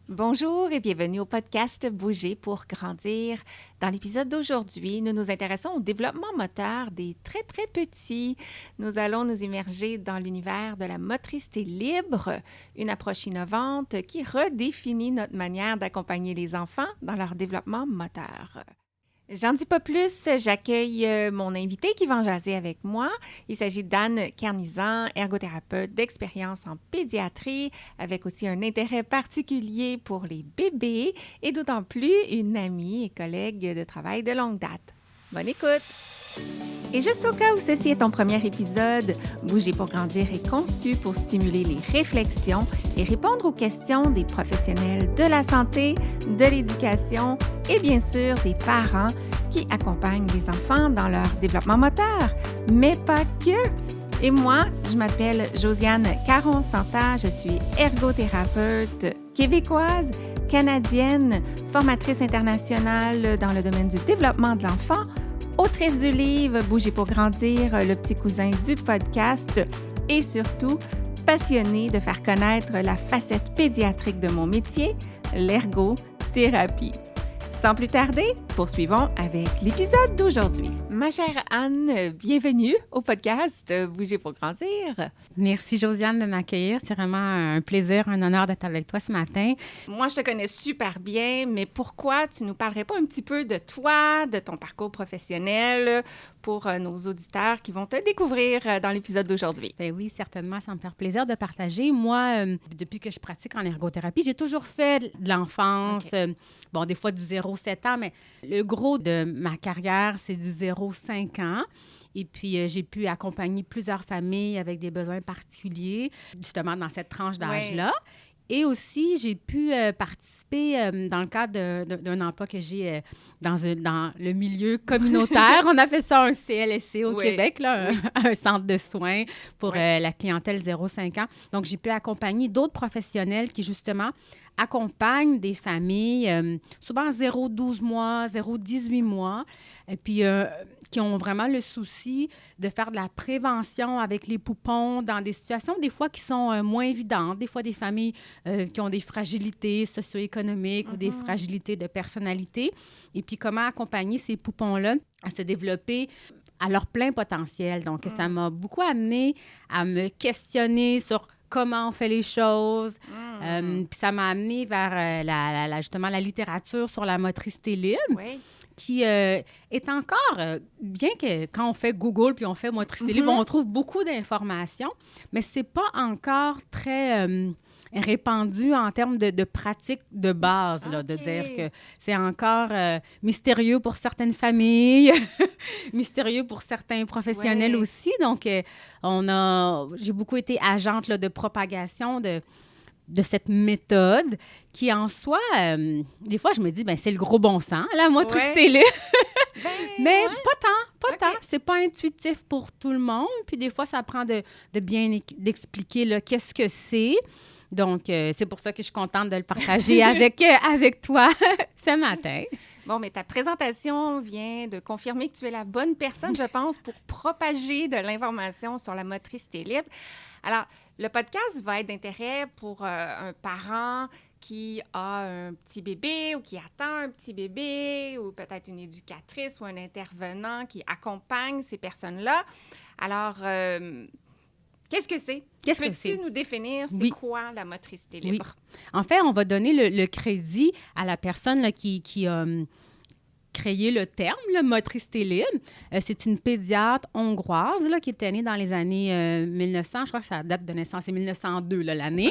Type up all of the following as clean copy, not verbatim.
Bonjour et bienvenue au podcast Bouger pour grandir. Dans l'épisode d'aujourd'hui, nous nous intéressons au développement moteur des très très petits. Nous allons nous immerger dans l'univers de la motricité libre, une approche innovante qui redéfinit notre manière d'accompagner les enfants dans leur développement moteur. J'en dis pas plus, j'accueille mon invité qui va en jaser avec moi. Il s'agit d'Anne Carnizan, ergothérapeute d'expérience en pédiatrie, avec aussi un intérêt particulier pour les bébés et d'autant plus une amie et collègue de travail de longue date. Bonne écoute! Et juste au cas où ceci est ton premier épisode, Bouger pour grandir est conçu pour stimuler les réflexions et répondre aux questions des professionnels de la santé, de l'éducation et bien sûr des parents qui accompagnent les enfants dans leur développement moteur, mais pas que. Et moi, je m'appelle Josiane Caron-Santa, je suis ergothérapeute québécoise, canadienne, formatrice internationale dans le domaine du développement de l'enfant, autrice du livre Bouger pour grandir, le petit cousin du podcast et surtout passionnée de faire connaître la facette pédiatrique de mon métier, l'ergothérapie. Sans plus tarder, poursuivons avec l'épisode d'aujourd'hui. Ma chère Anne, bienvenue au podcast Bouger pour grandir. Merci Josiane de m'accueillir. C'est vraiment un plaisir, un honneur d'être avec toi ce matin. Moi, je te connais super bien, mais pourquoi tu nous parlerais pas un petit peu de toi, de ton parcours professionnel pour nos auditeurs qui vont te découvrir dans l'épisode d'aujourd'hui? Ben oui, certainement, ça me fait plaisir de partager. Moi, depuis que je pratique en ergothérapie, j'ai toujours fait de l'enfance. Okay. Des fois du 0-7 ans, mais le gros de ma carrière, c'est du 0-5 ans. Et puis, j'ai pu accompagner plusieurs familles avec des besoins particuliers, justement dans cette tranche d'âge-là. Oui. Et aussi, j'ai pu participer dans le cadre d'un emploi que j'ai dans le milieu communautaire. On a fait ça un CLSC au Québec, là, un centre de soins pour la clientèle 0-5 ans. Donc, j'ai pu accompagner d'autres professionnels qui, justement, accompagnent des familles, souvent 0-12 mois, 0-18 mois, et puis qui ont vraiment le souci de faire de la prévention avec les poupons dans des situations, des fois, qui sont moins évidentes. Des fois, des familles qui ont des fragilités socio-économiques ou des fragilités de personnalité. Et puis, comment accompagner ces poupons-là à se développer à leur plein potentiel. Donc, ça m'a beaucoup amené à me questionner sur comment on fait les choses. Puis ça m'a amené vers justement la littérature sur la motricité libre, qui est encore, bien que quand on fait Google puis on fait motricité libre, on trouve beaucoup d'informations, mais c'est pas encore très répandu en termes de pratique de base, là, de dire que c'est encore mystérieux pour certaines familles, mystérieux pour certains professionnels aussi. Donc, j'ai beaucoup été agente là, de propagation de cette méthode qui, en soi, des fois, je me dis, c'est le gros bon sens, la motricité libre. Mais pas tant. C'est pas intuitif pour tout le monde. Puis des fois, ça prend d'expliquer là, qu'est-ce que c'est. Donc, c'est pour ça que je suis contente de le partager avec toi ce matin. Bon, mais ta présentation vient de confirmer que tu es la bonne personne, je pense, pour propager de l'information sur la motricité libre. Alors, le podcast va être d'intérêt pour un parent qui a un petit bébé ou qui attend un petit bébé ou peut-être une éducatrice ou un intervenant qui accompagne ces personnes-là. Alors, qu'est-ce que c'est? Peux-tu nous définir c'est quoi la motricité libre? Oui. En fait, on va donner le crédit à la personne là, qui a créé le terme, le motricité libre. C'est une pédiatre hongroise là, qui était née dans les années 1900. Je crois que sa date de naissance, c'est 1902, là, l'année.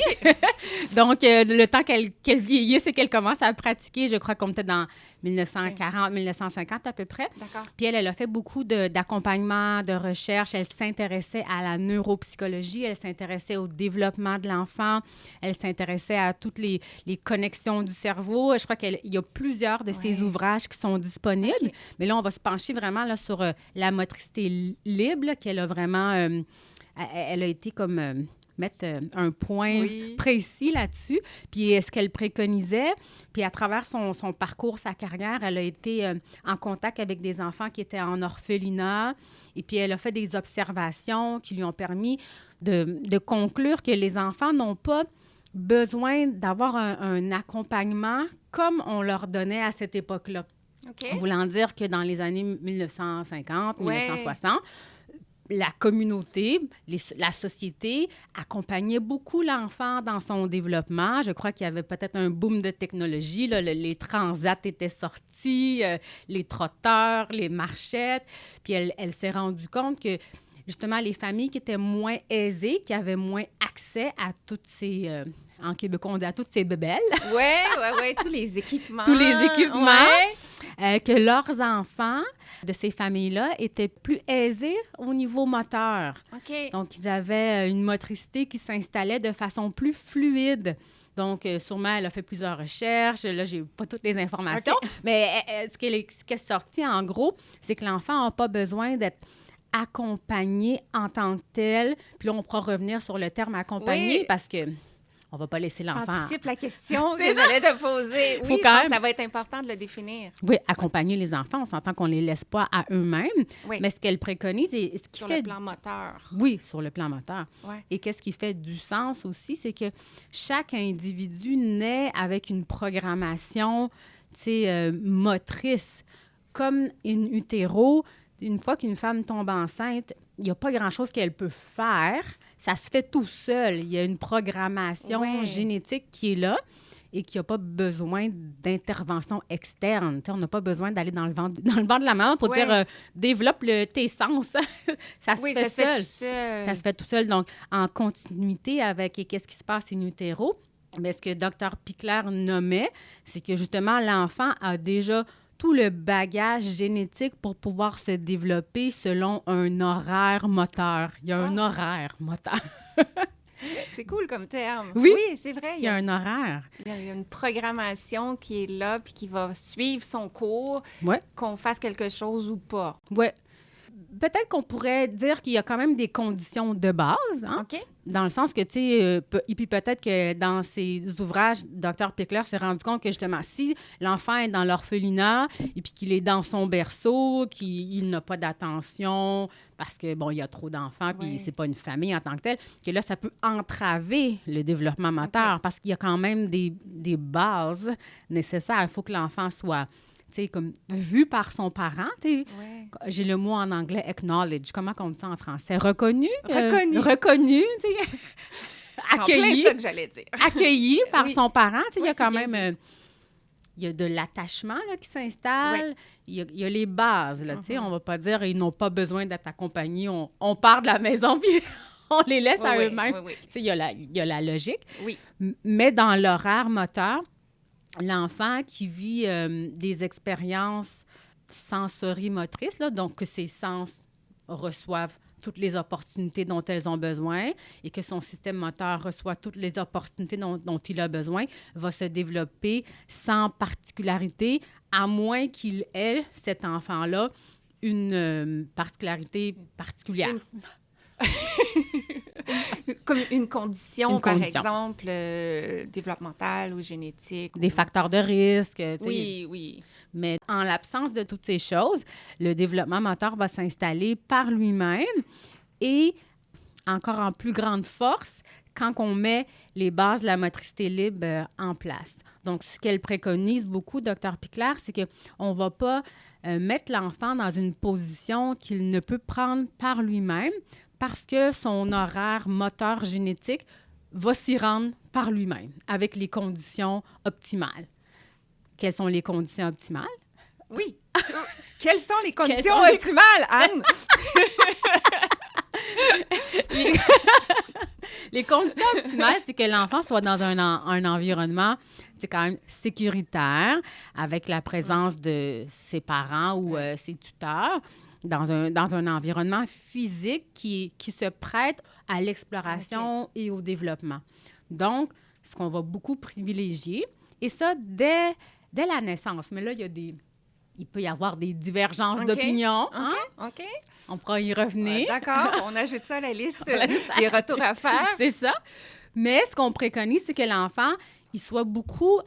Donc, le temps qu'elle vieillisse et qu'elle commence à pratiquer, je crois qu'on était dans 1940, 1950 à peu près. D'accord. Puis elle a fait beaucoup d'accompagnement, de recherche. Elle s'intéressait à la neuropsychologie, elle s'intéressait au développement de l'enfant, elle s'intéressait à toutes les connexions du cerveau. Je crois qu'il y a plusieurs de ses ouvrages qui sont disponibles. Okay. Mais là, on va se pencher vraiment là, sur la motricité libre, là, qu'elle a vraiment... elle a été comme... mettre un point précis là-dessus, puis ce qu'elle préconisait. Puis à travers son parcours, sa carrière, elle a été en contact avec des enfants qui étaient en orphelinat, et puis elle a fait des observations qui lui ont permis de conclure que les enfants n'ont pas besoin d'avoir un accompagnement comme on leur donnait à cette époque-là. OK. Voulant dire que dans les années 1950, Ouais. 1960, la communauté, la société accompagnait beaucoup l'enfant dans son développement. Je crois qu'il y avait peut-être un boom de technologie. Là, les transats étaient sortis, les trotteurs, les marchettes. Puis elle s'est rendue compte que, justement, les familles qui étaient moins aisées, qui avaient moins accès à toutes ces... en québécois, on dit à toutes ces bébelles. Oui, tous les équipements. Tous les équipements. Ouais. Que leurs enfants de ces familles-là étaient plus aisés au niveau moteur. OK. Donc, ils avaient une motricité qui s'installait de façon plus fluide. Donc, sûrement, elle a fait plusieurs recherches. Là, j'ai pas toutes les informations. OK. Mais ce qui est sorti, en gros, c'est que l'enfant n'a pas besoin d'être accompagné en tant que tel. Puis là, on pourra revenir sur le terme accompagné Oui. parce que on va pas laisser l'enfant... Anticipe la question que j'allais te poser. Oui, Faut je quand pense même- que ça va être important de le définir. Oui, accompagner les enfants, on s'entend qu'on les laisse pas à eux-mêmes. Oui. Mais ce qu'elle préconise et ce qui Sur fait... le plan moteur. Oui, sur le plan moteur. Ouais. Et qu'est-ce qui fait du sens aussi, c'est que chaque individu naît avec une programmation, motrice. Comme in utero, une fois qu'une femme tombe enceinte, il n'y a pas grand-chose qu'elle peut faire. Ça se fait tout seul. Il y a une programmation Ouais. génétique qui est là et qui n'a pas besoin d'intervention externe. On n'a pas besoin d'aller dans le ventre de la maman pour Ouais. dire développe tes sens. Ça se Oui, fait ça se fait seul. tout seul. Ça se fait tout seul. Donc, en continuité avec qu'est-ce qui se passe in utero, bien, ce que Dr. Pickler nommait, c'est que justement, l'enfant a déjà tout le bagage génétique pour pouvoir se développer selon un horaire moteur. Il y a un horaire moteur. C'est cool comme terme. Oui. C'est vrai. Il y a un horaire. Il y a une programmation qui est là puis qui va suivre son cours, Ouais. qu'on fasse quelque chose ou pas. Ouais. Peut-être qu'on pourrait dire qu'il y a quand même des conditions de base, hein? OK? Dans le sens que, tu sais, et puis peut-être que dans ses ouvrages, Dr. Pickler s'est rendu compte que, justement, si l'enfant est dans l'orphelinat et puis qu'il est dans son berceau, qu'il n'a pas d'attention parce que, bon, il y a trop d'enfants puis Ouais. c'est pas une famille en tant que telle, que là, ça peut entraver le développement moteur parce qu'il y a quand même des bases nécessaires. Il faut que l'enfant soit, tu sais, comme vu par son parent, tu sais. Ouais. J'ai le mot en anglais « acknowledge ». Comment on dit ça en français? Reconnu? Reconnu. Reconnu, tu sais. C'est en plein Accueilli. ça que j'allais dire. Accueilli par Oui. son parent. Tu sais, il y Oui, a quand c'est bien même... il y a de l'attachement là, qui s'installe. Oui. Il y a les bases. Là, tu sais. On ne va pas dire ils n'ont pas besoin d'être accompagnés. On part de la maison puis on les laisse à Oui, eux-mêmes. oui. Tu sais, il y a la logique. Oui. Mais dans l'horaire moteur, l'enfant qui vit des expériences sensorimotrices, là, donc que ses sens reçoivent toutes les opportunités dont elles ont besoin et que son système moteur reçoit toutes les opportunités dont il a besoin, va se développer sans particularité, à moins qu'il ait, cet enfant-là, une particularité particulière. Comme une condition, Une par condition. exemple, développementale ou génétique. Des facteurs de risque. Tu sais. Oui, oui. Mais en l'absence de toutes ces choses, le développement moteur va s'installer par lui-même et encore en plus grande force quand on met les bases de la motricité libre en place. Donc, ce qu'elle préconise beaucoup, Dr. Pickler, c'est qu'on ne va pas mettre l'enfant dans une position qu'il ne peut prendre par lui-même parce que son horaire moteur génétique va s'y rendre par lui-même avec les conditions optimales. Quelles sont les conditions optimales? Oui. Quelles sont les conditions sont les- optimales, Anne? Les conditions optimales, c'est que l'enfant soit dans un environnement quand même sécuritaire, avec la présence de ses parents ou ses tuteurs, dans un environnement physique qui se prête à l'exploration et au développement. Donc, ce qu'on va beaucoup privilégier, et ça dès la naissance. Mais là, il peut y avoir des divergences OK. d'opinion. Hein? OK. On pourra y revenir. D'accord, on ajoute ça à la liste On ajoute ça. des retours à faire. C'est ça. Mais ce qu'on préconise, c'est que l'enfant, il soit beaucoup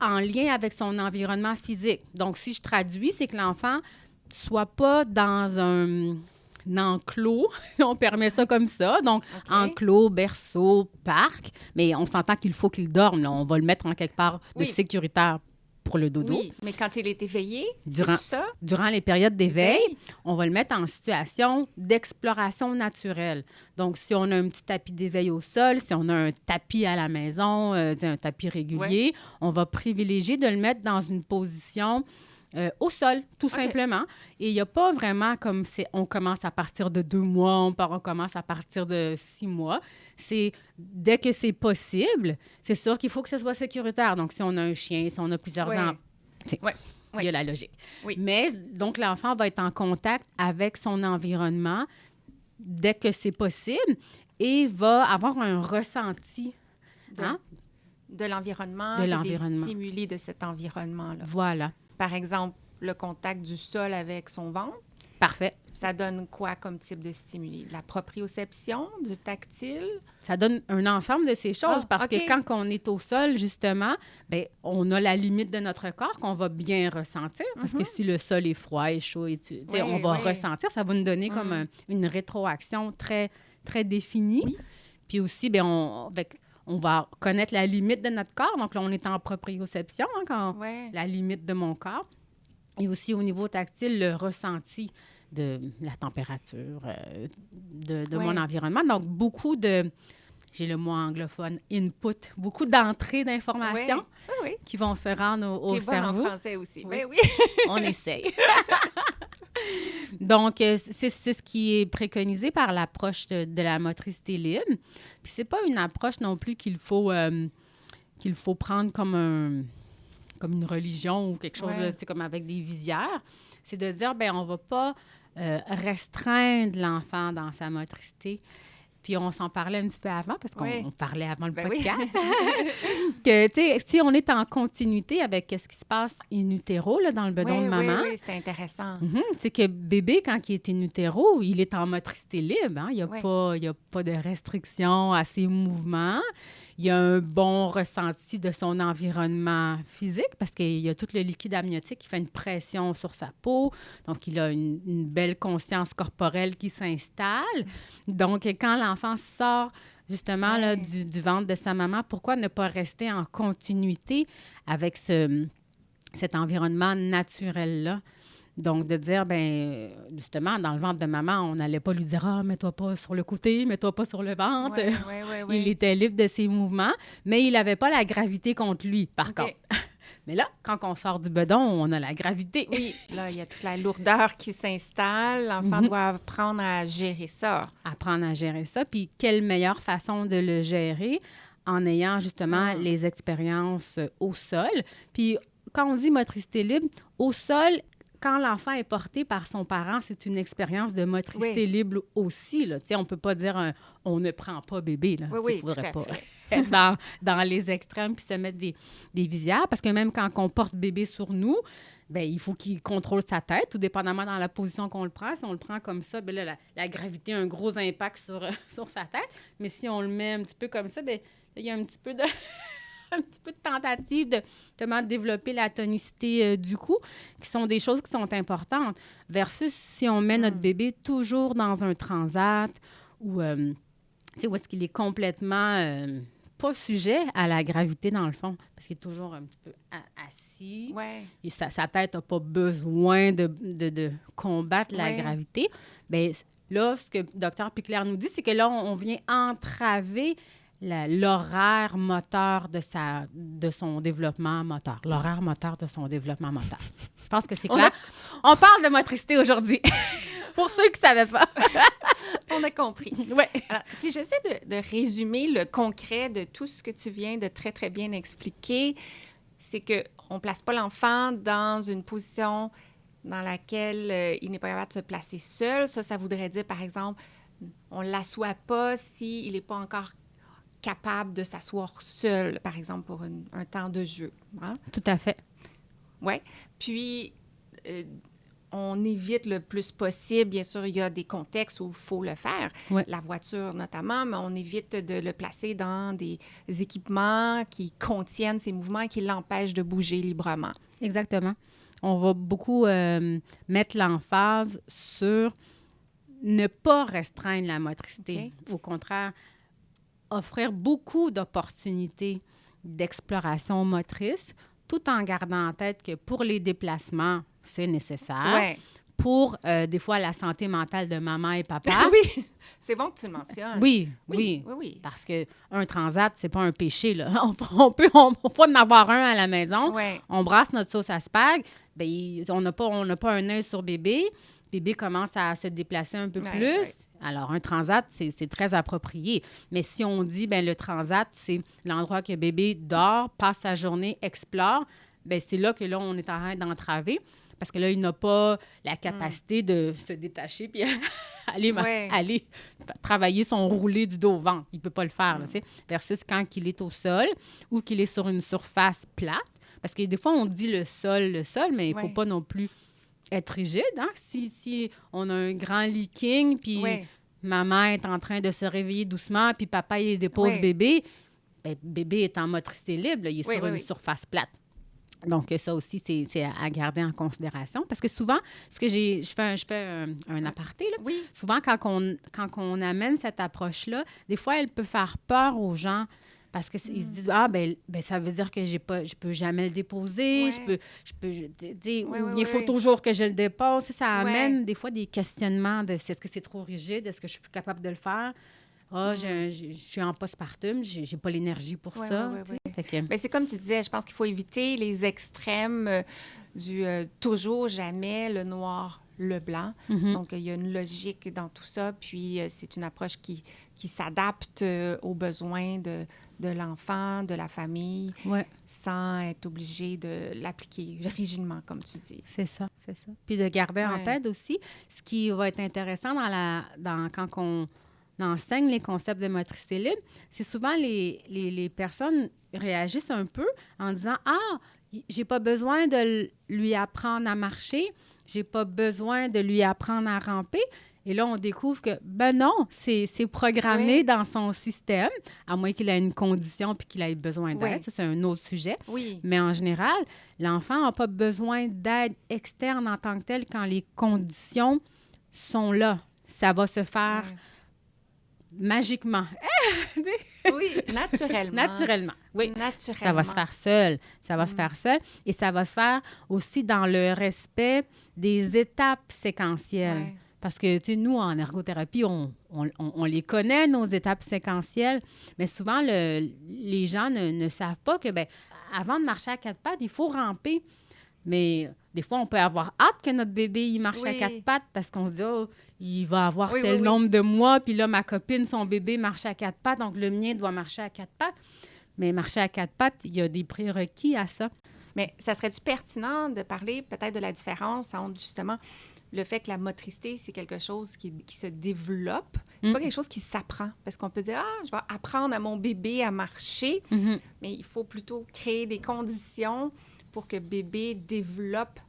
en lien avec son environnement physique. Donc, si je traduis, c'est que l'enfant soit pas dans enclos, on permet ça comme ça. Donc, enclos, berceau, parc. Mais on s'entend qu'il faut qu'il dorme. Là. On va le mettre en quelque part de sécuritaire pour le dodo. Oui, mais quand il est éveillé, durant les périodes d'éveil, on va le mettre en situation d'exploration naturelle. Donc, si on a un petit tapis d'éveil au sol, si on a un tapis à la maison, un tapis régulier, on va privilégier de le mettre dans une position au sol, tout simplement. Et il n'y a pas vraiment comme on commence à partir de 2 mois, on commence à partir de 6 mois. C'est dès que c'est possible, c'est sûr qu'il faut que ce soit sécuritaire. Donc, si on a un chien, si on a plusieurs enfants, il y a la logique. Oui. Mais donc, l'enfant va être en contact avec son environnement dès que c'est possible et va avoir un ressenti de l'environnement, des stimuli de cet environnement-là. Voilà. Par exemple, le contact du sol avec son ventre. Parfait. Ça donne quoi comme type de stimuli? De la proprioception, du tactile? Ça donne un ensemble de ces choses parce que quand on est au sol, justement, bien, on a la limite de notre corps qu'on va bien ressentir parce que si le sol est froid et chaud, on va ressentir. Ça va nous donner comme une rétroaction très, très définie. Oui. Puis aussi, bien, on va connaître la limite de notre corps. Donc là, on est en proprioception, la limite de mon corps. Et aussi au niveau tactile, le ressenti de la température de mon environnement. Donc, beaucoup de, j'ai le mot anglophone, input, beaucoup d'entrées d'informations qui vont se rendre au cerveau. Bonne en français aussi. Oui. On essaye. Donc, c'est ce qui est préconisé par l'approche de la motricité libre. Puis, c'est pas une approche non plus qu'il faut prendre comme une religion ou quelque chose, comme avec des visières. C'est de dire, bien, on va pas restreindre l'enfant dans sa motricité. Puis on s'en parlait un petit peu avant, parce qu'on parlait avant le podcast, que, tu sais, si on est en continuité avec ce qui se passe in utero, là, dans le bedon de maman. Oui, c'est intéressant. C'est que bébé, quand il est in utero, il est en motricité libre. Hein? Il n'y a pas de restriction à ses mouvements. Il y a un bon ressenti de son environnement physique parce qu'il y a tout le liquide amniotique qui fait une pression sur sa peau. Donc, il a une belle conscience corporelle qui s'installe. Donc, quand l'enfant sort justement là, du ventre de sa maman, pourquoi ne pas rester en continuité avec cet environnement naturel-là? Donc, de dire, bien, justement, dans le ventre de maman, on n'allait pas lui dire « Ah, mets-toi pas sur le côté, mets-toi pas sur le ventre. » Il était libre de ses mouvements, mais il n'avait pas la gravité contre lui, par contre. Mais là, quand on sort du bedon, on a la gravité. Oui, là, il y a toute la lourdeur qui s'installe. L'enfant doit apprendre à gérer ça. Apprendre à gérer ça. Puis, quelle meilleure façon de le gérer en ayant, justement, les expériences au sol. Puis, quand on dit motricité libre, au sol, quand l'enfant est porté par son parent, c'est une expérience de motricité libre aussi. Là. On ne peut pas dire on ne prend pas bébé. Là. Il ne faudrait pas être dans les extrêmes puis se mettre des visières. Parce que même quand on porte bébé sur nous, bien, il faut qu'il contrôle sa tête, tout dépendamment dans la position qu'on le prend. Si on le prend comme ça, bien là, la gravité a un gros impact sur sa tête. Mais si on le met un petit peu comme ça, bien, il y a un petit peu de... un petit peu de tentative de développer la tonicité du cou, qui sont des choses qui sont importantes, versus si on met notre bébé toujours dans un transat où est-ce qu'il est complètement pas sujet à la gravité, dans le fond, parce qu'il est toujours un petit peu assis. Et sa tête n'a pas besoin de combattre la gravité. Bien, là, ce que le docteur Pichler nous dit, c'est que là, on vient entraver l'horaire moteur de son développement moteur. L'horaire moteur de son développement moteur. Je pense que c'est clair. On parle de motricité aujourd'hui. Pour ceux qui ne savaient pas. On a compris. Oui. Alors, si j'essaie de résumer le concret de tout ce que tu viens de très, très bien expliquer, c'est qu'on ne place pas l'enfant dans une position dans laquelle il n'est pas capable de se placer seul. Ça voudrait dire, par exemple, on ne l'assoit pas s'il n'est pas encore capable de s'asseoir seul, par exemple, pour un temps de jeu. Hein? Tout à fait. Oui. Puis, on évite le plus possible. Bien sûr, il y a des contextes où il faut le faire. Oui. La voiture, notamment, mais on évite de le placer dans des équipements qui contiennent ces mouvements et qui l'empêchent de bouger librement. Exactement. On va beaucoup mettre l'emphase sur ne pas restreindre la motricité. OK. Au contraire, offrir beaucoup d'opportunités d'exploration motrice, tout en gardant en tête que pour les déplacements, c'est nécessaire. Ouais. Pour, des fois, la santé mentale de maman et papa. Oui, c'est bon que tu le mentionnes. Oui. Oui. Parce qu'un transat, c'est pas un péché, là. On peut en avoir un à la maison. Ouais. On brasse notre sauce à spag. Bien, on n'a pas un œil sur bébé. Bébé commence à se déplacer un peu plus. Ouais. Alors, un transat, c'est très approprié. Mais si on dit, bien, le transat, c'est l'endroit que bébé dort, passe sa journée, explore, bien, c'est là on est en train d'entraver. Parce que là, il n'a pas la capacité de se détacher puis aller travailler son roulé du dos au ventre. Il ne peut pas le faire, là, tu sais. Versus quand il est au sol ou qu'il est sur une surface plate. Parce que des fois, on dit le sol, mais il ne faut pas non plus être rigide. Hein? Si on a un grand leaking, puis maman est en train de se réveiller doucement, puis papa, il dépose bébé, bien, bébé est en motricité libre, là, il est sur une surface plate. Donc, ça aussi, c'est à garder en considération. Parce que souvent, je fais un aparté, là. Oui. Souvent, quand on amène cette approche-là, des fois, elle peut faire peur aux gens parce qu'ils se disent, ben ça veut dire que je peux jamais le déposer, il faut toujours que je le dépose. Ça amène des fois des questionnements de est-ce que c'est trop rigide, est-ce que je suis plus capable de le faire? Je suis en postpartum, j'ai pas l'énergie pour ça. Ben, c'est comme tu disais, je pense qu'il faut éviter les extrêmes du toujours, jamais, le noir, le blanc. Mm-hmm. Donc, il y a une logique dans tout ça, puis c'est une approche qui s'adapte aux besoins de l'enfant, de la famille, sans être obligé de l'appliquer rigidement, comme tu dis. C'est ça. Puis de garder en tête aussi, ce qui va être intéressant quand on enseigne les concepts de motricité libre, c'est souvent les personnes réagissent un peu en disant « Ah, j'ai pas besoin de lui apprendre à marcher, j'ai pas besoin de lui apprendre à ramper. » Et là, on découvre que, ben non, c'est programmé dans son système, à moins qu'il ait une condition puis qu'il ait besoin d'aide. Ça, c'est un autre sujet. Oui. Mais en général, l'enfant n'a pas besoin d'aide externe en tant que telle quand les conditions sont là. Ça va se faire magiquement. Oui, naturellement. Naturellement, oui. Naturellement. Ça va se faire seul. Ça va se faire seul. Et ça va se faire aussi dans le respect des étapes séquentielles. Ouais. Parce que, tu sais, nous, en ergothérapie, on les connaît, nos étapes séquentielles, mais souvent, les gens ne savent pas que, bien, avant de marcher à quatre pattes, il faut ramper. Mais des fois, on peut avoir hâte que notre bébé il marche à quatre pattes parce qu'on se dit, oh, il va avoir tel nombre de mois, puis là, ma copine, son bébé marche à quatre pattes, donc le mien doit marcher à quatre pattes. Mais marcher à quatre pattes, il y a des prérequis à ça. Mais ça serait-tu pertinent de parler peut-être de la différence entre, justement, le fait que la motricité, c'est quelque chose qui se développe. C'est pas quelque chose qui s'apprend. Parce qu'on peut dire, je vais apprendre à mon bébé à marcher, mais il faut plutôt créer des conditions pour que bébé développe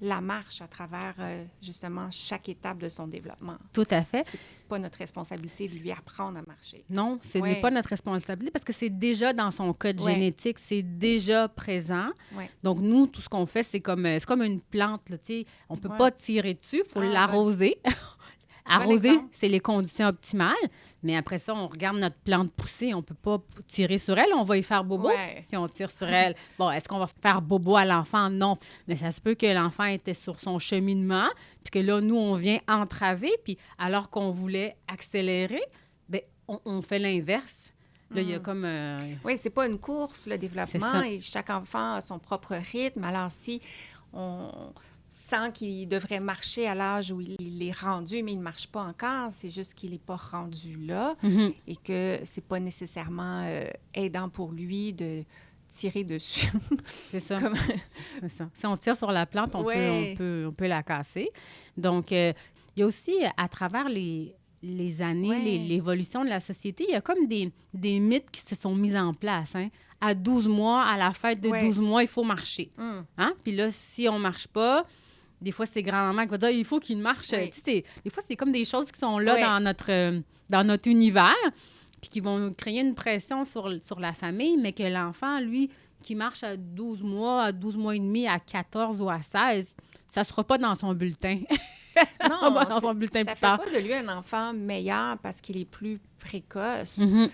la marche à travers, justement, chaque étape de son développement. Tout à fait. C'est pas notre responsabilité de lui apprendre à marcher. Non, ce n'est pas notre responsabilité parce que c'est déjà dans son code génétique, c'est déjà présent. Donc, nous, tout ce qu'on fait, c'est comme une plante. Là, on ne peut pas tirer dessus, il faut l'arroser. Arroser, c'est les conditions optimales. Mais après ça, on regarde notre plante pousser. On ne peut pas tirer sur elle. On va y faire bobo si on tire sur elle. Bon, est-ce qu'on va faire bobo à l'enfant? Non. Mais ça se peut que l'enfant était sur son cheminement, puis que là, nous, on vient entraver. Puis alors qu'on voulait accélérer, bien, on fait l'inverse. Là, il y a comme... Oui, c'est pas une course, le développement. Et chaque enfant a son propre rythme. Alors, si on sent qu'il devrait marcher à l'âge où il est rendu, mais il ne marche pas encore. C'est juste qu'il n'est pas rendu là et que ce n'est pas nécessairement aidant pour lui de tirer dessus. C'est ça. C'est ça. Si on tire sur la plante, on peut la casser. Donc, il y a aussi, à travers les années, l'évolution de la société, il y a comme des mythes qui se sont mis en place. Hein? À 12 mois, à la fête de 12 mois, il faut marcher. Hein? Puis là, si on ne marche pas, des fois, c'est grand-maman qui va dire il faut qu'il marche. Tu sais, des fois, c'est comme des choses qui sont là dans notre univers, puis qui vont créer une pression sur la famille, mais que l'enfant, lui, qui marche à 12 mois, à 12 mois et demi, à 14 ou à 16, ça ne sera pas dans son bulletin. Non, dans son bulletin ça plus tard. fait pas de lui un enfant meilleur parce qu'il est plus précoce. Mhm.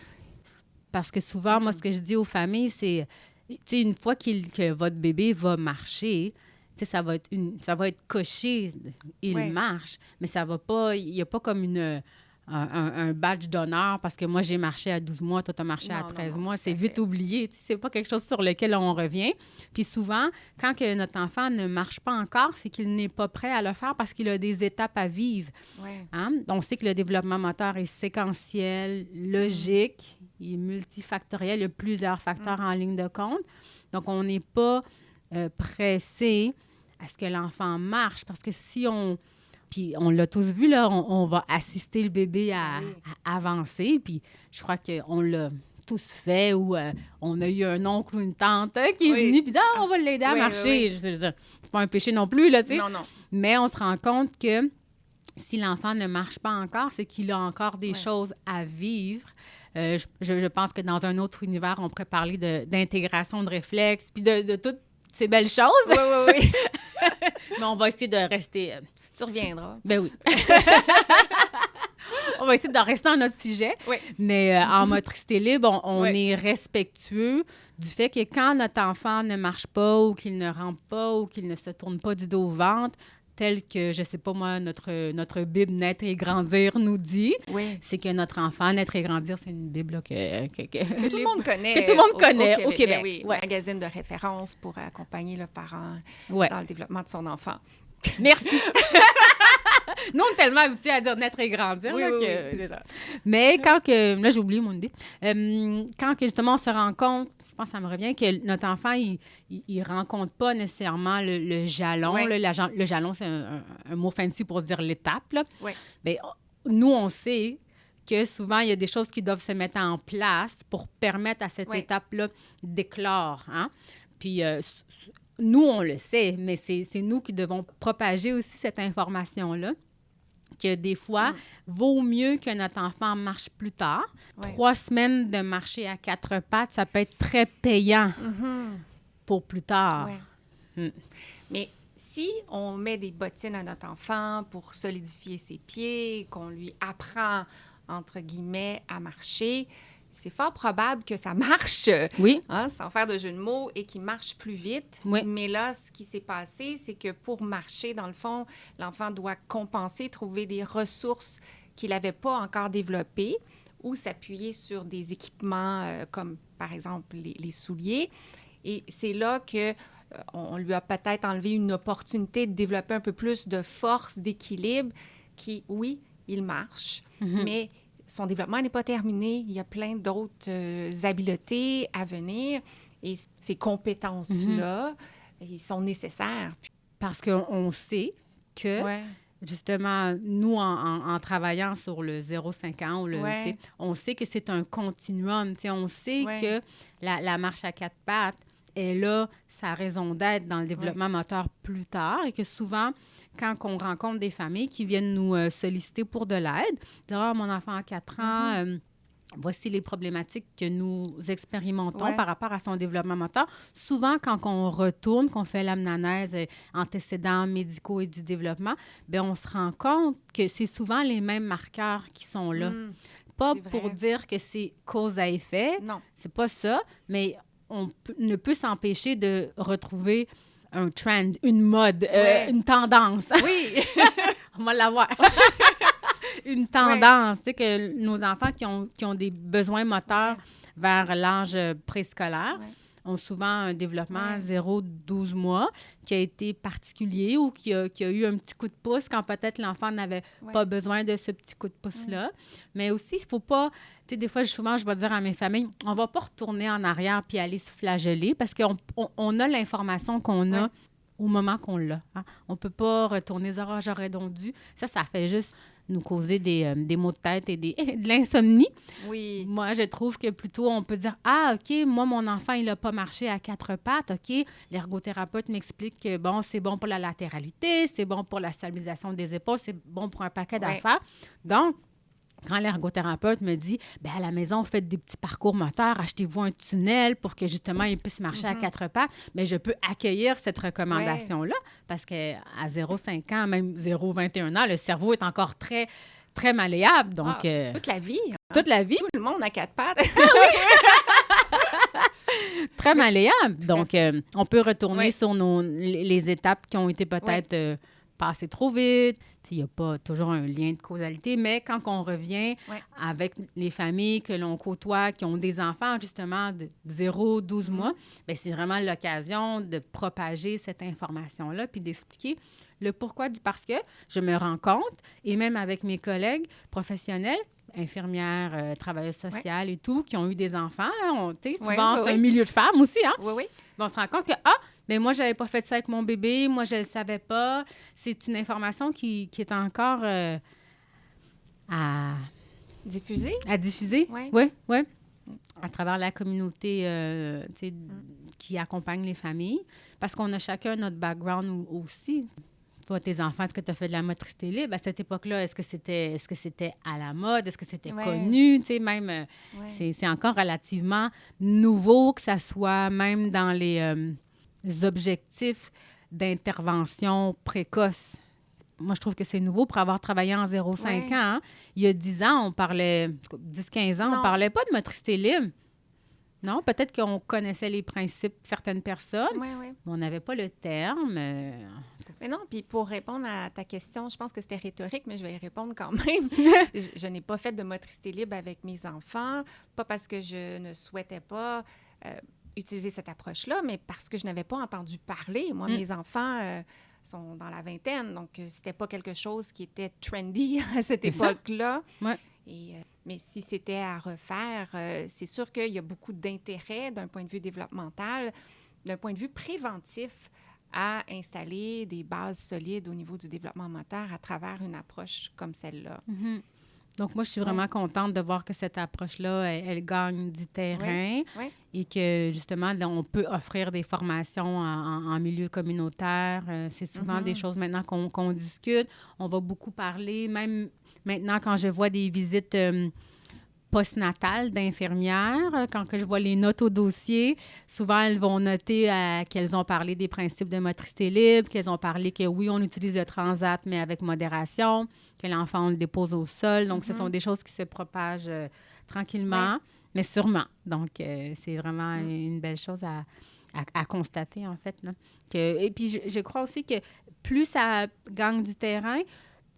Parce que souvent, moi, ce que je dis aux familles, c'est, tu sais, une fois que votre bébé va marcher, tu sais, ça va être coché, il Ouais. marche, mais ça va pas, il n'y a pas comme un badge d'honneur parce que moi, j'ai marché à 12 mois, toi, tu as marché à Non, 13 non, mois. tout C'est à vite fait. oublié. Tu sais, c'est pas quelque chose sur lequel on revient. Puis souvent, quand que notre enfant ne marche pas encore, c'est qu'il n'est pas prêt à le faire parce qu'il a des étapes à vivre. Ouais. Hein? On sait que le développement moteur est séquentiel, logique, il est multifactoriel, il y a plusieurs facteurs en ligne de compte. Donc, on n'est pas pressé à ce que l'enfant marche parce que si on... Puis on l'a tous vu, là, on va assister le bébé Ben oui. à avancer. Puis je crois qu'on l'a tous fait ou on a eu un oncle ou une tante qui est Oui. venu puis dit on va l'aider à Oui, marcher. oui, Je veux dire, c'est pas un péché non plus, là, tu sais. Non, non. Mais on se rend compte que si l'enfant ne marche pas encore, c'est qu'il a encore des Ouais. choses à vivre. Je pense que dans un autre univers, on pourrait parler d'intégration de réflexes puis de toutes ces belles choses. Oui, oui, oui. Mais on va essayer de rester... Tu reviendras. Ben oui. On va essayer de rester dans notre sujet. Oui. Mais en motricité libre, on Oui. est respectueux du fait que quand notre enfant ne marche pas ou qu'il ne rampe pas ou qu'il ne se tourne pas du dos au ventre, tel que, je sais pas moi, notre Bible Naître et grandir nous dit, Oui. c'est que notre enfant, Naître et grandir, c'est une Bible là, Que tout le monde connaît. Que tout le monde connaît au Québec. Ben oui, Ouais. magazine de référence pour accompagner le parent Ouais. dans le développement de son enfant. Merci. Nous, on est tellement habitués à dire Naître et grandir. Oui, là, oui, que... oui, c'est ça. Mais quand que... Là, j'ai oublié mon idée. Quand que, justement, on se rend compte, je pense que ça me revient, que notre enfant, il rencontre pas nécessairement le jalon. Ouais. Là, le jalon, c'est un mot fancy pour dire l'étape. Là. Ouais. Mais nous, on sait que souvent, il y a des choses qui doivent se mettre en place pour permettre à cette Ouais. étape-là d'éclore. Hein? Puis... nous, on le sait, mais c'est nous qui devons propager aussi cette information-là, que des fois, vaut mieux que notre enfant marche plus tard. Ouais. 3 semaines de marcher à 4 pattes, ça peut être très payant pour plus tard. Ouais. Mais si on met des bottines à notre enfant pour solidifier ses pieds, qu'on lui apprend, entre guillemets, à marcher, c'est fort probable que ça marche, Oui. hein, sans faire de jeu de mots, et qu'il marche plus vite. Oui. Mais là, ce qui s'est passé, c'est que pour marcher, dans le fond, l'enfant doit compenser, trouver des ressources qu'il n'avait pas encore développées ou s'appuyer sur des équipements comme, par exemple, les souliers. Et c'est là que on lui a peut-être enlevé une opportunité de développer un peu plus de force, d'équilibre, qui, oui, il marche, mais son développement n'est pas terminé. Il y a plein d'autres habiletés à venir et ces compétences-là, ils sont nécessaires. Parce qu'on sait que, Ouais. justement, nous, en travaillant sur le 0-5 ans, Ouais. tu sais, on sait que c'est un continuum. Tu sais, on sait Ouais. que la marche à 4 pattes est là, sa raison d'être dans le développement moteur plus tard et que souvent, quand on rencontre des familles qui viennent nous solliciter pour de l'aide, dire « Ah, mon enfant a 4 ans, voici les problématiques que nous expérimentons par rapport à son développement moteur. » Souvent, quand on retourne, qu'on fait l'amnanèse antécédents médicaux et du développement, bien, on se rend compte que c'est souvent les mêmes marqueurs qui sont là. Pas c'est vrai. pour dire que c'est cause à effet, Non. c'est pas ça, mais on ne peut s'empêcher de retrouver un trend, une mode, une tendance. Oui. On va l'avoir. Une tendance. Tu sais, que nos enfants qui ont des besoins moteurs vers l'âge préscolaire ont souvent un développement 0-12 mois qui a été particulier ou qui a eu un petit coup de pouce quand peut-être l'enfant n'avait pas besoin de ce petit coup de pouce-là. Mais aussi, il ne faut pas... Tu sais, des fois, souvent, je vais dire à mes familles, on ne va pas retourner en arrière puis aller se flageller parce qu'on a l'information qu'on a au moment qu'on l'a. Hein? On ne peut pas retourner dire « Ah, j'aurais donc dû ». Ça fait juste nous causer des maux de tête et de l'insomnie. Oui. Moi, je trouve que plutôt, on peut dire « Ah, OK, moi, mon enfant, il n'a pas marché à 4 pattes. OK, l'ergothérapeute m'explique que, bon, c'est bon pour la latéralité, c'est bon pour la stabilisation des épaules, c'est bon pour un paquet d'affaires. Donc, Quand l'ergothérapeute me dit, bien, à la maison, faites des petits parcours moteurs, achetez-vous un tunnel pour que justement, il puisse marcher à 4 pattes, bien, je peux accueillir cette recommandation-là parce qu'à 0,5 ans, même 0,21 ans, le cerveau est encore très, très malléable. Donc, toute la vie. Toute la vie. Tout le monde à 4 pattes. Très malléable. Donc, on peut retourner sur les étapes qui ont été peut-être passées trop vite. Il n'y a pas toujours un lien de causalité, mais quand on revient avec les familles que l'on côtoie, qui ont des enfants justement de 0-12 mois, bien, c'est vraiment l'occasion de propager cette information-là puis d'expliquer le pourquoi du parce que je me rends compte, et même avec mes collègues professionnels, infirmières, travailleuses sociales et tout, qui ont eu des enfants. Souvent, c'est un milieu de femmes aussi. Hein? Oui. On se rend compte que, mais moi, je n'avais pas fait ça avec mon bébé, moi, je ne le savais pas. C'est une information qui est encore à diffuser. À diffuser, oui. À travers la communauté qui accompagne les familles. Parce qu'on a chacun notre background aussi. Toi, tes enfants, est-ce que tu as fait de la motricité libre? À cette époque-là, est-ce que c'était à la mode? Est-ce que c'était connu? Tu sais, même, c'est encore relativement nouveau que ça soit même dans les objectifs d'intervention précoce. Moi, je trouve que c'est nouveau pour avoir travaillé en 0,5 ans. Hein? Il y a 10 ans, on parlait, 10-15 ans, on parlait pas de motricité libre. Non, peut-être qu'on connaissait les principes de certaines personnes, mais on n'avait pas le terme. Mais non, puis pour répondre à ta question, je pense que c'était rhétorique, mais je vais y répondre quand même. Je n'ai pas fait de motricité libre avec mes enfants, pas parce que je ne souhaitais pas utiliser cette approche-là, mais parce que je n'avais pas entendu parler. Moi, mes enfants sont dans la vingtaine, donc c'était pas quelque chose qui était trendy à cette époque-là. Mais si c'était à refaire, c'est sûr qu'il y a beaucoup d'intérêt d'un point de vue développemental, d'un point de vue préventif, à installer des bases solides au niveau du développement moteur à travers une approche comme celle-là. Mm-hmm. Donc, moi, je suis vraiment contente de voir que cette approche-là, elle gagne du terrain et que, justement, on peut offrir des formations en milieu communautaire. C'est souvent des choses maintenant qu'on discute. On va beaucoup parler, même maintenant, quand je vois des visites postnatales d'infirmières, quand que je vois les notes au dossier, souvent, elles vont noter qu'elles ont parlé des principes de motricité libre, qu'elles ont parlé que, oui, on utilise le transat, mais avec modération, que l'enfant, on le dépose au sol. Donc, ce sont des choses qui se propagent tranquillement, mais sûrement. Donc, c'est vraiment une belle chose à constater, en fait. Là. Et puis, je crois aussi que plus ça gagne du terrain,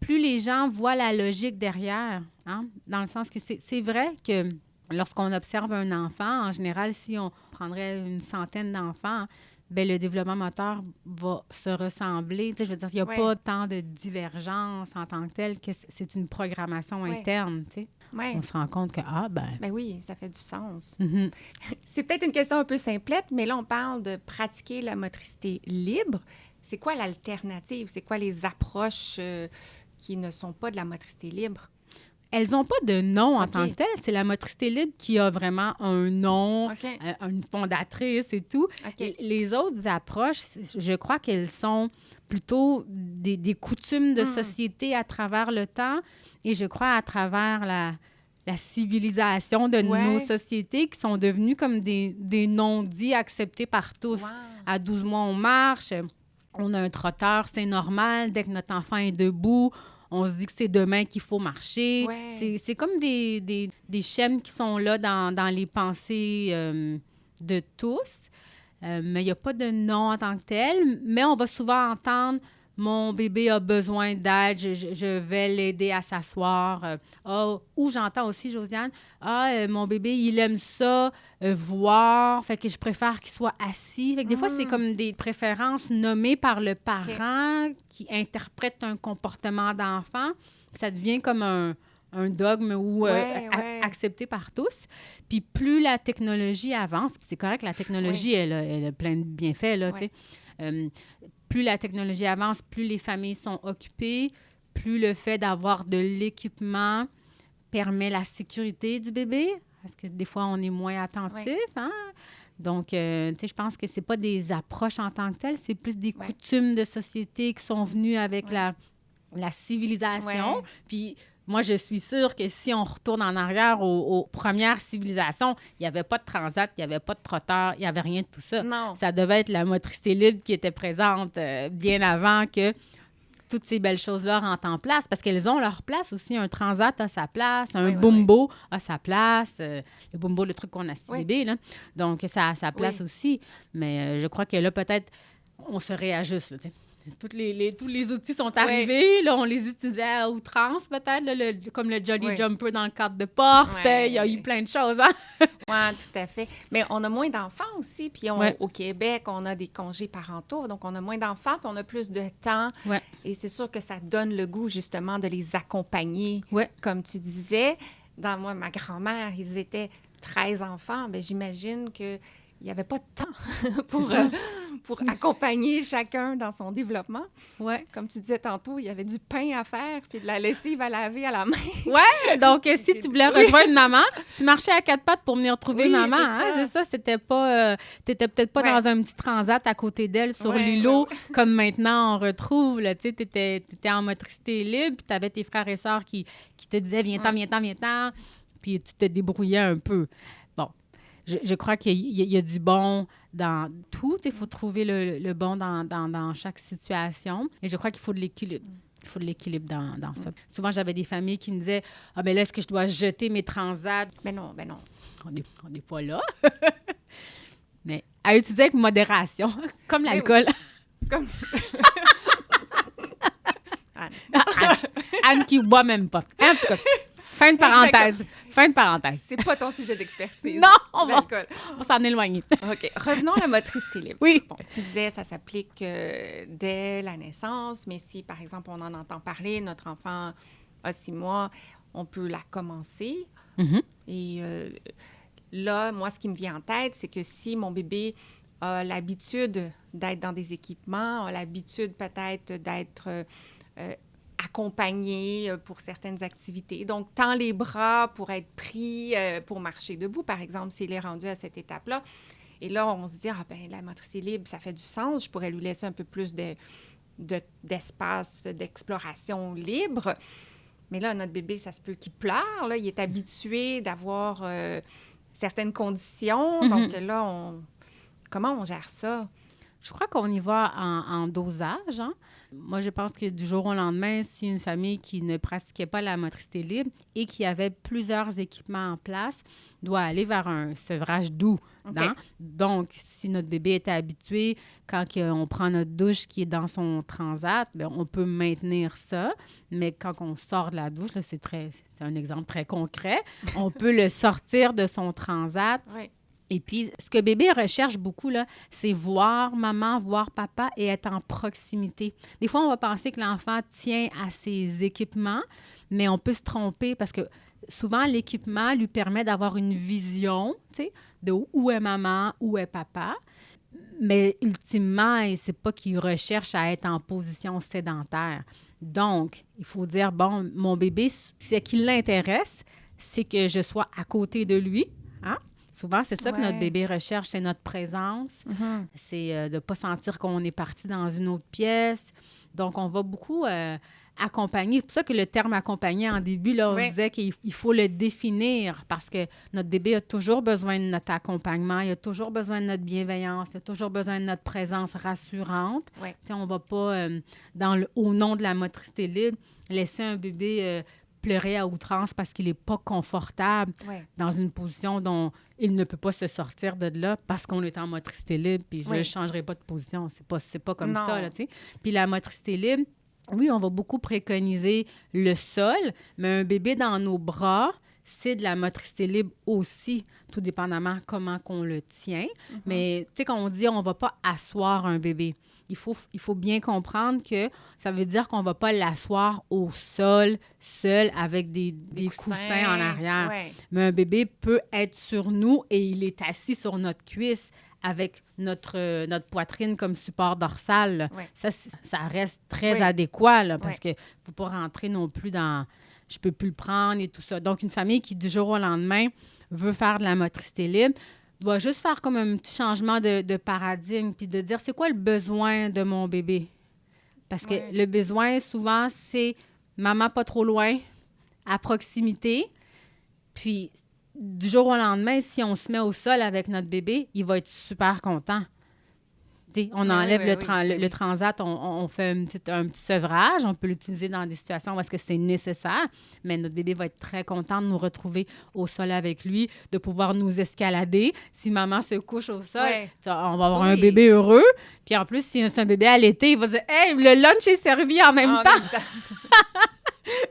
plus les gens voient la logique derrière, hein? Dans le sens que c'est vrai que lorsqu'on observe un enfant, en général, si on prendrait une centaine d'enfants, bien, le développement moteur va se ressembler. Tu sais, je veux dire, il n'y a pas tant de divergence en tant que telle que c'est une programmation interne, tu sais. On se rend compte que, Ben oui, ça fait du sens. Mm-hmm. C'est peut-être une question un peu simplette, mais là, on parle de pratiquer la motricité libre. C'est quoi l'alternative? C'est quoi les approches qui ne sont pas de la motricité libre? Elles n'ont pas de nom en tant que tel. C'est la motricité libre qui a vraiment un nom, une fondatrice et tout. Les autres approches, je crois qu'elles sont plutôt des coutumes de société à travers le temps et je crois à travers la civilisation de nos sociétés qui sont devenues comme des non-dits acceptés par tous. Wow. À 12 mois, on marche. On a un trotteur, c'est normal. Dès que notre enfant est debout, on se dit que c'est demain qu'il faut marcher. C'est comme des schèmes qui sont là dans les pensées de tous. Mais il n'y a pas de nom en tant que tel. Mais on va souvent entendre « Mon bébé a besoin d'aide, je vais l'aider à s'asseoir. » Ou j'entends aussi, Josiane, « mon bébé, il aime ça, voir, fait que je préfère qu'il soit assis. » Fait que des fois, c'est comme des préférences nommées par le parent qui interprète un comportement d'enfant. Ça devient comme un dogme ou accepté par tous. Puis plus la technologie avance, c'est correct, la technologie, elle a plein de bienfaits, là, tu sais. Plus la technologie avance, plus les familles sont occupées, plus le fait d'avoir de l'équipement permet la sécurité du bébé, parce que des fois, on est moins attentif. Hein? Donc, tu sais, je pense que c'est pas des approches en tant que telles, c'est plus des coutumes de société qui sont venues avec la civilisation. Puis Moi, je suis sûre que si on retourne en arrière aux premières civilisations, il n'y avait pas de transat, il n'y avait pas de trotteur, il n'y avait rien de tout ça. Non. Ça devait être la motricité libre qui était présente bien avant que toutes ces belles choses-là rentrent en place, parce qu'elles ont leur place aussi. Un transat a sa place, un bumbo a sa place. Le bumbo, le truc qu'on a bébé, là. Donc, ça a sa place aussi. Mais je crois que là, peut-être, on se réajuste, là, tu sais. Tous les outils sont arrivés. Là, on les utilisait à outrance, peut-être, là, comme le Jolly Jumper dans le cadre de porte. Il y a eu plein de choses. Hein? Oui, tout à fait. Mais on a moins d'enfants aussi. Puis au Québec, on a des congés parentaux. Donc, on a moins d'enfants, puis on a plus de temps. Ouais. Et c'est sûr que ça donne le goût, justement, de les accompagner. Ouais. Comme tu disais, moi, ma grand-mère, ils étaient 13 enfants. Bien, j'imagine que il n'y avait pas de temps pour accompagner chacun dans son développement. Ouais. Comme tu disais tantôt, il y avait du pain à faire puis de la lessive à laver à la main. Oui, donc si tu voulais rejoindre maman, tu marchais à quatre pattes pour venir trouver maman. C'est ça. C'était pas... t'étais peut-être pas dans un petit transat à côté d'elle sur l'îlot, comme maintenant on retrouve. Tu sais, t'étais en motricité libre, puis t'avais tes frères et sœurs qui te disaient « Viens-t'en », puis tu te débrouillais un peu. Je crois qu'il y a du bon dans tout. Il faut trouver le bon dans chaque situation. Et je crois qu'il faut de l'équilibre. Il faut de l'équilibre dans ça. Souvent, j'avais des familles qui me disaient « Ah, bien là, est-ce que je dois jeter mes transats? » Ben non. On n'est pas là. Mais à utiliser avec modération, comme l'alcool. Comme... Anne qui ne boit même pas. En tout cas, fin de parenthèse. Fin de parenthèse. C'est pas ton sujet d'expertise. Non, on va s'en éloigner. OK. Revenons à la motricité libre. Oui. Bon, tu disais, ça s'applique dès la naissance, mais si, par exemple, on en entend parler, notre enfant a 6 mois, on peut la commencer. Mm-hmm. Et là, moi, ce qui me vient en tête, c'est que si mon bébé a l'habitude d'être dans des équipements, a l'habitude peut-être d'être... accompagné pour certaines activités. Donc, tend les bras pour être pris, pour marcher debout, par exemple, s'il est rendu à cette étape-là. Et là, on se dit, la motricité libre, ça fait du sens. Je pourrais lui laisser un peu plus d'espace d'exploration libre. Mais là, notre bébé, ça se peut qu'il pleure. Là. Il est habitué d'avoir certaines conditions. Mm-hmm. Donc là, comment on gère ça? Je crois qu'on y va en dosage, hein? Moi, je pense que du jour au lendemain, si une famille qui ne pratiquait pas la motricité libre et qui avait plusieurs équipements en place doit aller vers un sevrage doux. Okay. Donc, si notre bébé était habitué, quand on prend notre douche qui est dans son transat, bien, on peut maintenir ça. Mais quand on sort de la douche, là, c'est un exemple très concret, on peut le sortir de son transat. Oui. Et puis, ce que bébé recherche beaucoup, là, c'est voir maman, voir papa et être en proximité. Des fois, on va penser que l'enfant tient à ses équipements, mais on peut se tromper parce que souvent, l'équipement lui permet d'avoir une vision, tu sais, de où est maman, où est papa. Mais ultimement, c'est pas qu'il recherche à être en position sédentaire. Donc, il faut dire, bon, mon bébé, ce qui l'intéresse, c'est que je sois à côté de lui, hein? Souvent, c'est ça que notre bébé recherche, c'est notre présence. Mm-hmm. C'est de ne pas sentir qu'on est parti dans une autre pièce. Donc, on va beaucoup accompagner. C'est pour ça que le terme « accompagner », en début, là, on disait qu'il faut le définir parce que notre bébé a toujours besoin de notre accompagnement, il a toujours besoin de notre bienveillance, il a toujours besoin de notre présence rassurante. Ouais. On ne va pas, au nom de la motricité libre, laisser un bébé... pleurer à outrance parce qu'il n'est pas confortable dans une position dont il ne peut pas se sortir de là parce qu'on est en motricité libre, puis je ne changerai pas de position. C'est pas comme ça, là, tu sais. Puis la motricité libre, oui, on va beaucoup préconiser le sol, mais un bébé dans nos bras, c'est de la motricité libre aussi, tout dépendamment comment qu'on le tient. Mm-hmm. Mais, tu sais, quand on dit on ne va pas asseoir un bébé, il faut bien comprendre que ça veut dire qu'on ne va pas l'asseoir au sol, seul, avec des coussins en arrière. Ouais. Mais un bébé peut être sur nous et il est assis sur notre cuisse avec notre poitrine comme support dorsal. Ouais. Ça reste très adéquat là, parce qu'il ne faut pas rentrer non plus dans « je ne peux plus le prendre » et tout ça. Donc, une famille qui, du jour au lendemain, veut faire de la motricité libre, doit juste faire comme un petit changement de paradigme puis de dire c'est quoi le besoin de mon bébé. Parce que le besoin, souvent, c'est maman pas trop loin, à proximité. Puis, du jour au lendemain, si on se met au sol avec notre bébé, il va être super content. T'sais, on enlève le transat, on fait un petit sevrage, on peut l'utiliser dans des situations où est-ce que c'est nécessaire, mais notre bébé va être très content de nous retrouver au sol avec lui, de pouvoir nous escalader. Si maman se couche au sol, on va avoir un bébé heureux. Puis en plus, si c'est un bébé allaité, il va dire « Hey, le lunch est servi en même temps! »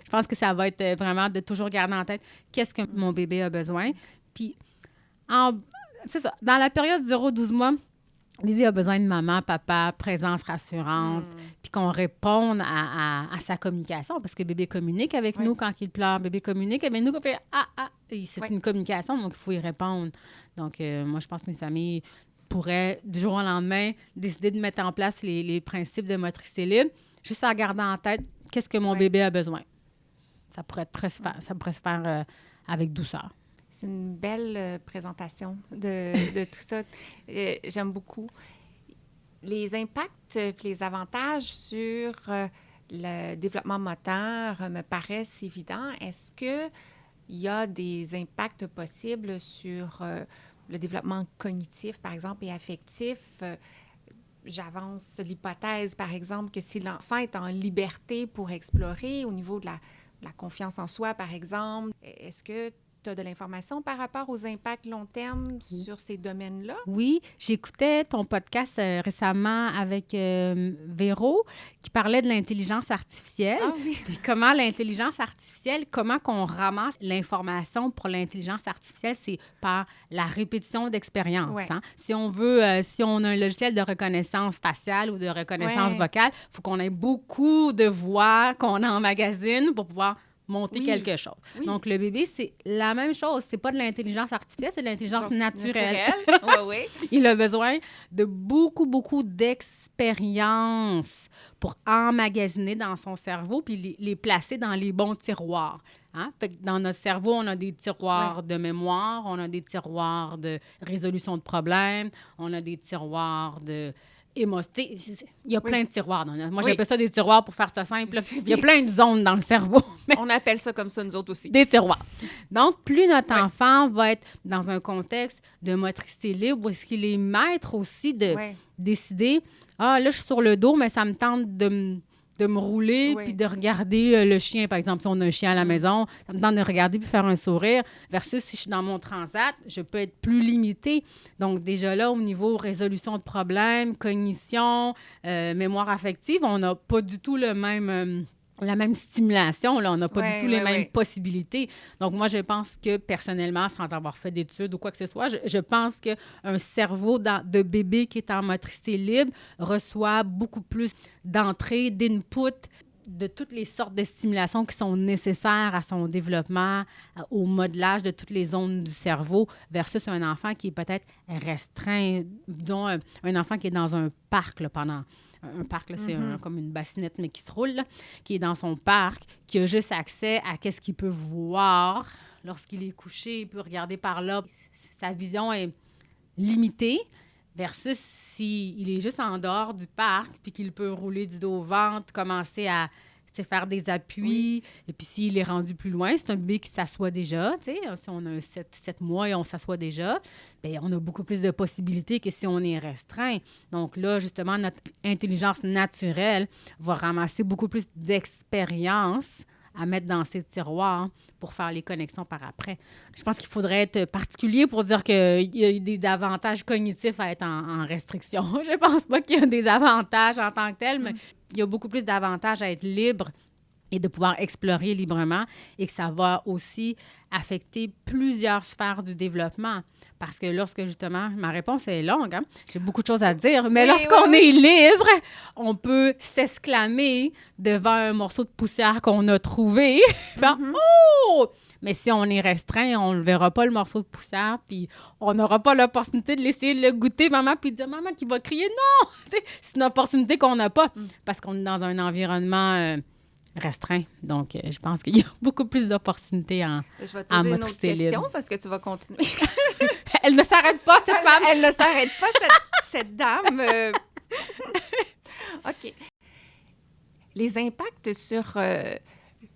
Je pense que ça va être vraiment de toujours garder en tête qu'est-ce que mon bébé a besoin. Puis, c'est ça, dans la période 0-12 mois, bébé a besoin de maman, papa, présence rassurante, puis qu'on réponde à sa communication, parce que bébé communique avec nous quand il pleure, bébé communique avec nous quand il fait c'est une communication, donc il faut y répondre. Donc, moi, je pense qu'une famille pourrait, du jour au lendemain, décider de mettre en place les principes de motricité libre, juste en gardant en tête qu'est-ce que mon bébé a besoin. Ça pourrait se faire avec douceur. C'est une belle présentation de tout ça. J'aime beaucoup. Les impacts et les avantages sur le développement moteur me paraissent évidents. Est-ce qu'il y a des impacts possibles sur le développement cognitif, par exemple, et affectif? J'avance l'hypothèse, par exemple, que si l'enfant est en liberté pour explorer au niveau de la confiance en soi, par exemple, est-ce que tu as de l'information par rapport aux impacts long terme sur ces domaines-là? Oui, j'écoutais ton podcast récemment avec Véro qui parlait de l'intelligence artificielle. Ah oui. Et comment l'intelligence artificielle, comment qu'on ramasse l'information pour l'intelligence artificielle, c'est par la répétition d'expériences. Ouais. Hein? Si on veut, si on a un logiciel de reconnaissance faciale ou de reconnaissance vocale, il faut qu'on ait beaucoup de voix qu'on emmagasine pour pouvoir monter quelque chose. Oui. Donc, le bébé, c'est la même chose. C'est pas de l'intelligence artificielle, c'est de l'intelligence naturelle. Oui. Il a besoin de beaucoup d'expérience pour emmagasiner dans son cerveau puis les placer dans les bons tiroirs. Hein? Fait que dans notre cerveau, on a des tiroirs de mémoire, on a des tiroirs de résolution de problèmes, on a des tiroirs de... Il y a plein de tiroirs. Moi, j'appelle ça des tiroirs pour faire ça simple. Il y a plein de zones dans le cerveau. On appelle ça comme ça, nous autres aussi. Des tiroirs. Donc, plus notre enfant va être dans un contexte de motricité libre, où est-ce qu'il est maître aussi de décider, là, je suis sur le dos, mais ça me tente de me rouler puis de regarder le chien, par exemple. Si on a un chien à la maison, ça me tente de regarder puis faire un sourire. Versus si je suis dans mon transat, je peux être plus limitée. Donc, déjà là, au niveau résolution de problèmes, cognition, mémoire affective, on n'a pas du tout la même stimulation. Là, on n'a pas du tout les mêmes possibilités. Donc, moi, je pense que, personnellement, sans avoir fait d'études ou quoi que ce soit, je pense qu'un cerveau de bébé qui est en motricité libre reçoit beaucoup plus d'entrées, d'input, de toutes les sortes de stimulations qui sont nécessaires à son développement, au modelage de toutes les zones du cerveau, versus un enfant qui est peut-être restreint, disons, un enfant qui est dans un parc là, pendant... Un parc, là, c'est comme une bassinette, mais qui se roule, là, qui est dans son parc, qui a juste accès à qu'est-ce qu'il peut voir lorsqu'il est couché, il peut regarder par là. Sa vision est limitée versus s'il est juste en dehors du parc puis qu'il peut rouler du dos au ventre, commencer à faire des appuis. Et puis, s'il est rendu plus loin, c'est un bébé qui s'assoit déjà. Si on a 7 mois et on s'assoit déjà, bien, on a beaucoup plus de possibilités que si on est restreint. Donc là, justement, notre intelligence naturelle va ramasser beaucoup plus d'expérience à mettre dans ces tiroirs pour faire les connexions par après. Je pense qu'il faudrait être particulier pour dire qu'il y a des avantages cognitifs à être en restriction. Je ne pense pas qu'il y a des avantages en tant que tels, mais il y a beaucoup plus d'avantages à être libre et de pouvoir explorer librement et que ça va aussi affecter plusieurs sphères du développement. Parce que lorsque, justement, ma réponse est longue, hein? J'ai beaucoup de choses à dire, mais lorsqu'on est libre, on peut s'exclamer devant un morceau de poussière qu'on a trouvé. Oh! Mais si on est restreint, on ne verra pas le morceau de poussière, puis on n'aura pas l'opportunité de l'essayer de le goûter, maman, puis de dire, maman qui va crier, non! C'est une opportunité qu'on n'a pas, parce qu'on est dans un environnement restreint. Donc, je pense qu'il y a beaucoup plus d'opportunités en motricité libre. Je vais te poser une autre question, parce que tu vas continuer. Elle ne s'arrête pas, cette femme! Elle ne s'arrête pas, cette dame. OK. Les impacts sur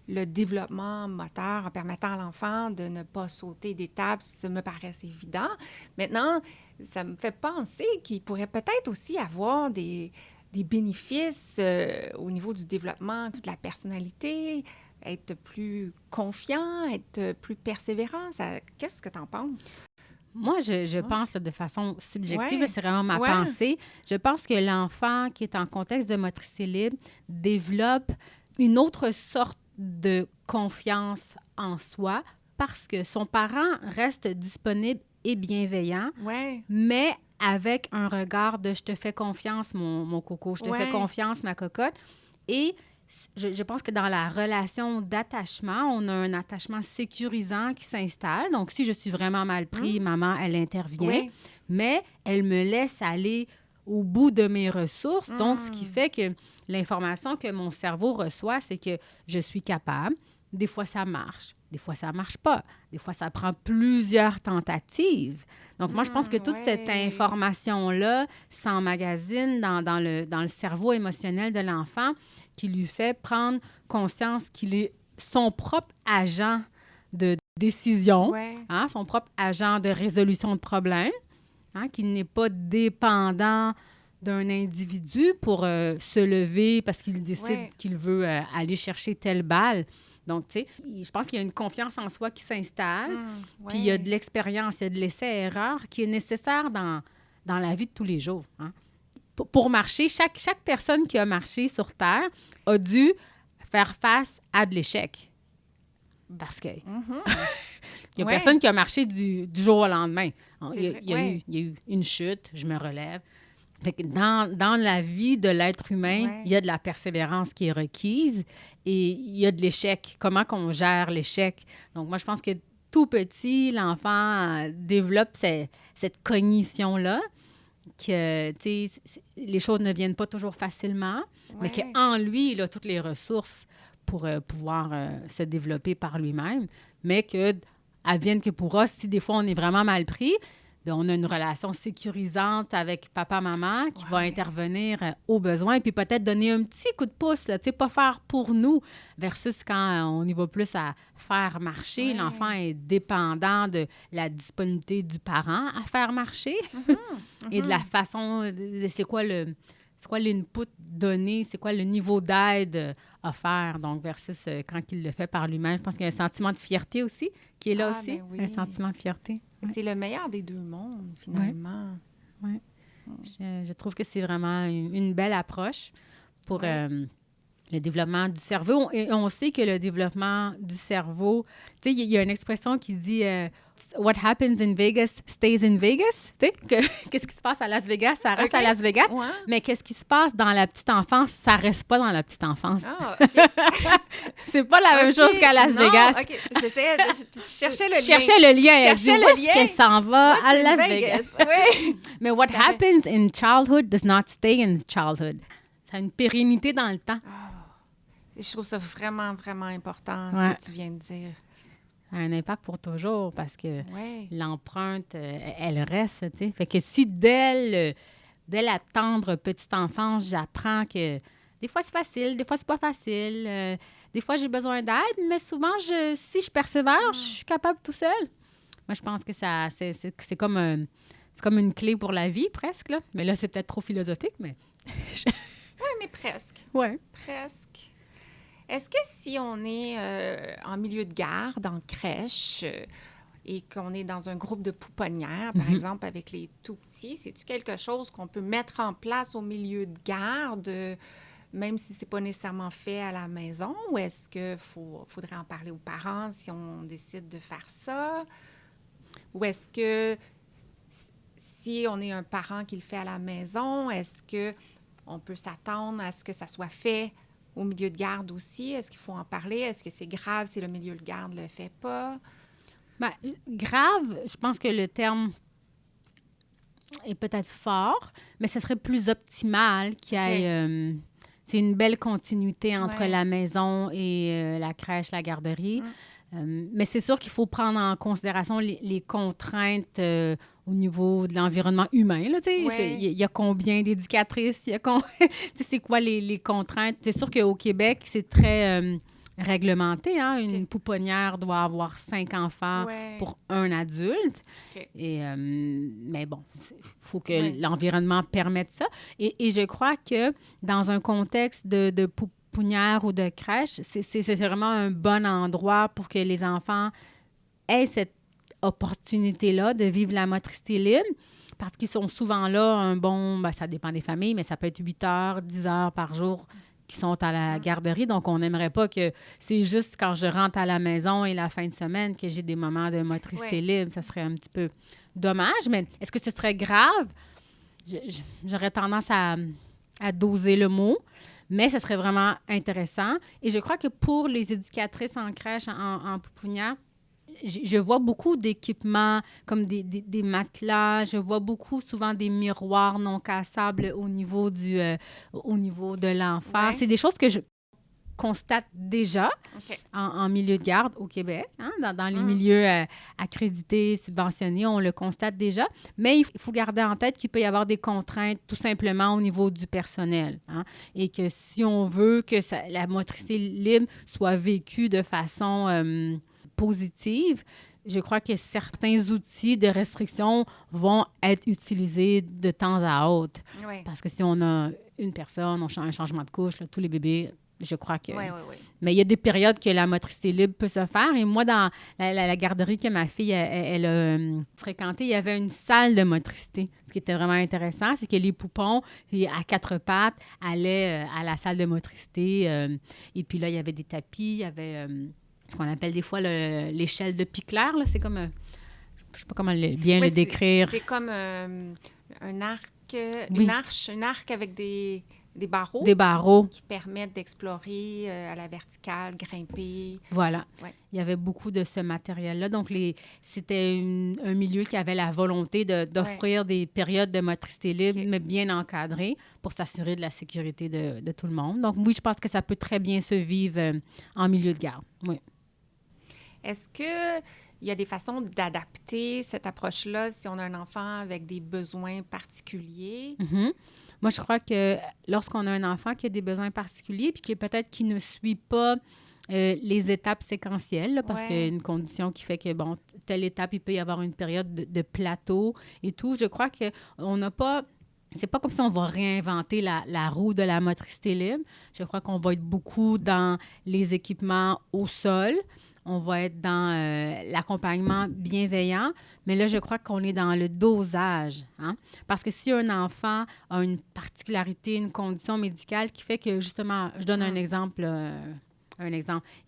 le développement moteur en permettant à l'enfant de ne pas sauter d'étapes, ça me paraît évident. Maintenant, ça me fait penser qu'il pourrait peut-être aussi avoir des bénéfices au niveau du développement de la personnalité, être plus confiant, être plus persévérant. Qu'est-ce que tu en penses? Moi, je pense là, de façon subjective, Ouais. là, c'est vraiment ma pensée. Je pense que l'enfant qui est en contexte de motricité libre développe une autre sorte de confiance en soi parce que son parent reste disponible et bienveillant, mais avec un regard de « je te fais confiance, mon coco, je te fais confiance, ma cocotte ». Et je pense que dans la relation d'attachement, on a un attachement sécurisant qui s'installe. Donc, si je suis vraiment mal pris, maman, elle intervient, mais elle me laisse aller au bout de mes ressources. Donc, ce qui fait que l'information que mon cerveau reçoit, c'est que je suis capable. Des fois, ça marche. Des fois, ça ne marche pas. Des fois, ça prend plusieurs tentatives. Donc, moi, je pense que toute cette information-là s'emmagasine dans le cerveau émotionnel de l'enfant qui lui fait prendre conscience qu'il est son propre agent de décision, son propre agent de résolution de problèmes, qu'il n'est pas dépendant d'un individu pour se lever parce qu'il décide qu'il veut aller chercher telle balle. Donc, tu sais, je pense qu'il y a une confiance en soi qui s'installe, puis il y a de l'expérience, il y a de l'essai-erreur qui est nécessaire dans la vie de tous les jours. Pour marcher, chaque personne qui a marché sur Terre a dû faire face à de l'échec. Parce que il n'y a personne qui a marché du jour au lendemain. Il y a eu une chute, je me relève. Fait que dans la vie de l'être humain, il y a de la persévérance qui est requise et il y a de l'échec. Comment qu'on gère l'échec? Donc, moi, je pense que tout petit, l'enfant développe cette cognition-là, que les choses ne viennent pas toujours facilement, mais qu'en lui, il a toutes les ressources pour pouvoir se développer par lui-même, mais que advienne que pourra, si des fois on est vraiment mal pris, bien, on a une relation sécurisante avec papa-maman qui va intervenir au besoin, puis peut-être donner un petit coup de pouce, là, pas faire pour nous, versus quand on y va plus à faire marcher. L'enfant est dépendant de la disponibilité du parent à faire marcher et de la façon, c'est quoi l'input donné, c'est quoi le niveau d'aide offert, donc versus quand il le fait par lui-même. Je pense qu'il y a un sentiment de fierté aussi qui est là aussi, un sentiment de fierté. C'est le meilleur des deux mondes, finalement. Oui. Je trouve que c'est vraiment une belle approche pour le développement du cerveau. Et on sait que le développement du cerveau, tu sais, il y a une expression qui dit What happens in Vegas stays in Vegas. Tu sais, qu'est-ce qui se passe à Las Vegas, ça reste à Las Vegas. Ouais. Mais qu'est-ce qui se passe dans la petite enfance, ça reste pas dans la petite enfance. Ah, OK. C'est pas la même chose qu'à Las Vegas. OK. Je cherchais le lien. Cherchais le lien. Où est-ce que ça va à Las Vegas? Oui. Mais what happens in childhood does not stay in childhood. Ça a une pérennité dans le temps. Je trouve ça vraiment, vraiment important, ce que tu viens de dire. Un impact pour toujours parce que l'empreinte, elle reste, tu sais. Fait que si dès la tendre petite enfance, j'apprends que des fois, c'est facile, des fois, c'est pas facile. Des fois, j'ai besoin d'aide, mais souvent, si je persévère, je suis capable tout seul. Moi, je pense que c'est comme une clé pour la vie, presque, là. Mais là, c'est peut-être trop philosophique, mais... Oui, mais presque. Oui. Presque. Est-ce que si on est en milieu de garde, en crèche, et qu'on est dans un groupe de pouponnières, par exemple, avec les tout-petits, c'est-tu quelque chose qu'on peut mettre en place au milieu de garde, même si ce n'est pas nécessairement fait à la maison? Ou est-ce qu'il faudrait en parler aux parents si on décide de faire ça? Ou est-ce que si on est un parent qui le fait à la maison, est-ce qu'on peut s'attendre à ce que ça soit fait au milieu de garde aussi? Est-ce qu'il faut en parler? Est-ce que c'est grave si le milieu de garde ne le fait pas? Bien, grave, je pense que le terme est peut-être fort, mais ce serait plus optimal qu'il y ait une belle continuité entre la maison et la crèche, la garderie. Mais c'est sûr qu'il faut prendre en considération les contraintes au niveau de l'environnement humain. Il y a combien d'éducatrices? C'est quoi les contraintes? C'est sûr qu'au Québec, c'est très réglementé. Hein? OK. Une pouponnière doit avoir 5 enfants Ouais. pour un adulte. OK. Mais bon, il faut que Ouais. l'environnement permette ça. Et je crois que dans un contexte de pouponnière ou de crèche, c'est vraiment un bon endroit pour que les enfants aient cette opportunité-là de vivre la motricité libre. Parce qu'ils sont souvent là, ça dépend des familles, mais ça peut être 8 heures, 10 heures par jour qui sont à la garderie. Donc, on n'aimerait pas que c'est juste quand je rentre à la maison et la fin de semaine que j'ai des moments de motricité libre. Ça serait un petit peu dommage. Mais est-ce que ce serait grave? J'aurais tendance à doser le mot, mais ce serait vraiment intéressant. Et je crois que pour les éducatrices en crèche, en pouponnière, je vois beaucoup d'équipements comme des matelas. Je vois beaucoup, souvent, des miroirs non cassables au niveau de l'enfant. Ouais. C'est des choses que je constate déjà OK. en milieu de garde au Québec. Hein, dans les milieux accrédités, subventionnés, on le constate déjà. Mais il faut garder en tête qu'il peut y avoir des contraintes tout simplement au niveau du personnel. Hein, et que si on veut que la motricité libre soit vécue de façon positive, je crois que certains outils de restriction vont être utilisés de temps à autre. Ouais. Parce que si on a une personne, un changement de couche, là, tous les bébés, je crois que... Oui. Mais il y a des périodes que la motricité libre peut se faire. Et moi, dans la garderie que ma fille elle a fréquentée, il y avait une salle de motricité. Ce qui était vraiment intéressant, c'est que les poupons, à 4 pattes, allaient à la salle de motricité. Et puis là, il y avait des tapis, il y avait... ce qu'on appelle des fois l'échelle de Picler. Là. C'est comme, je ne sais pas comment bien le décrire. C'est comme un arc, Oui. une arc avec des barreaux. Des barreaux. Qui permettent d'explorer à la verticale, grimper. Voilà. Ouais. Il y avait beaucoup de ce matériel-là. Donc, c'était un milieu qui avait la volonté d'offrir des périodes de motricité libre, mais bien encadrées pour s'assurer de la sécurité de tout le monde. Donc, oui, je pense que ça peut très bien se vivre en milieu de garde. Oui. Est-ce qu'il y a des façons d'adapter cette approche-là si on a un enfant avec des besoins particuliers? Mm-hmm. Moi, je crois que lorsqu'on a un enfant qui a des besoins particuliers puis qui ne suit pas les étapes séquentielles, là, parce qu'il y a une condition qui fait que, bon, telle étape, il peut y avoir une période de plateau et tout. Je crois qu'on n'a pas... C'est pas comme si on va réinventer la roue de la motricité libre. Je crois qu'on va être beaucoup dans les équipements au sol. On va être dans l'accompagnement bienveillant, mais là, je crois qu'on est dans le dosage. Hein? Parce que si un enfant a une particularité, une condition médicale qui fait que, justement, je donne un exemple,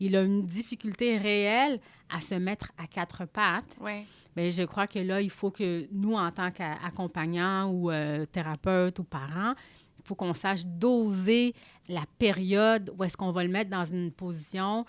il a une difficulté réelle à se mettre à 4 pattes, bien, je crois que là, il faut que nous, en tant qu'accompagnants ou thérapeutes ou parents, il faut qu'on sache doser la période où est-ce qu'on va le mettre dans une position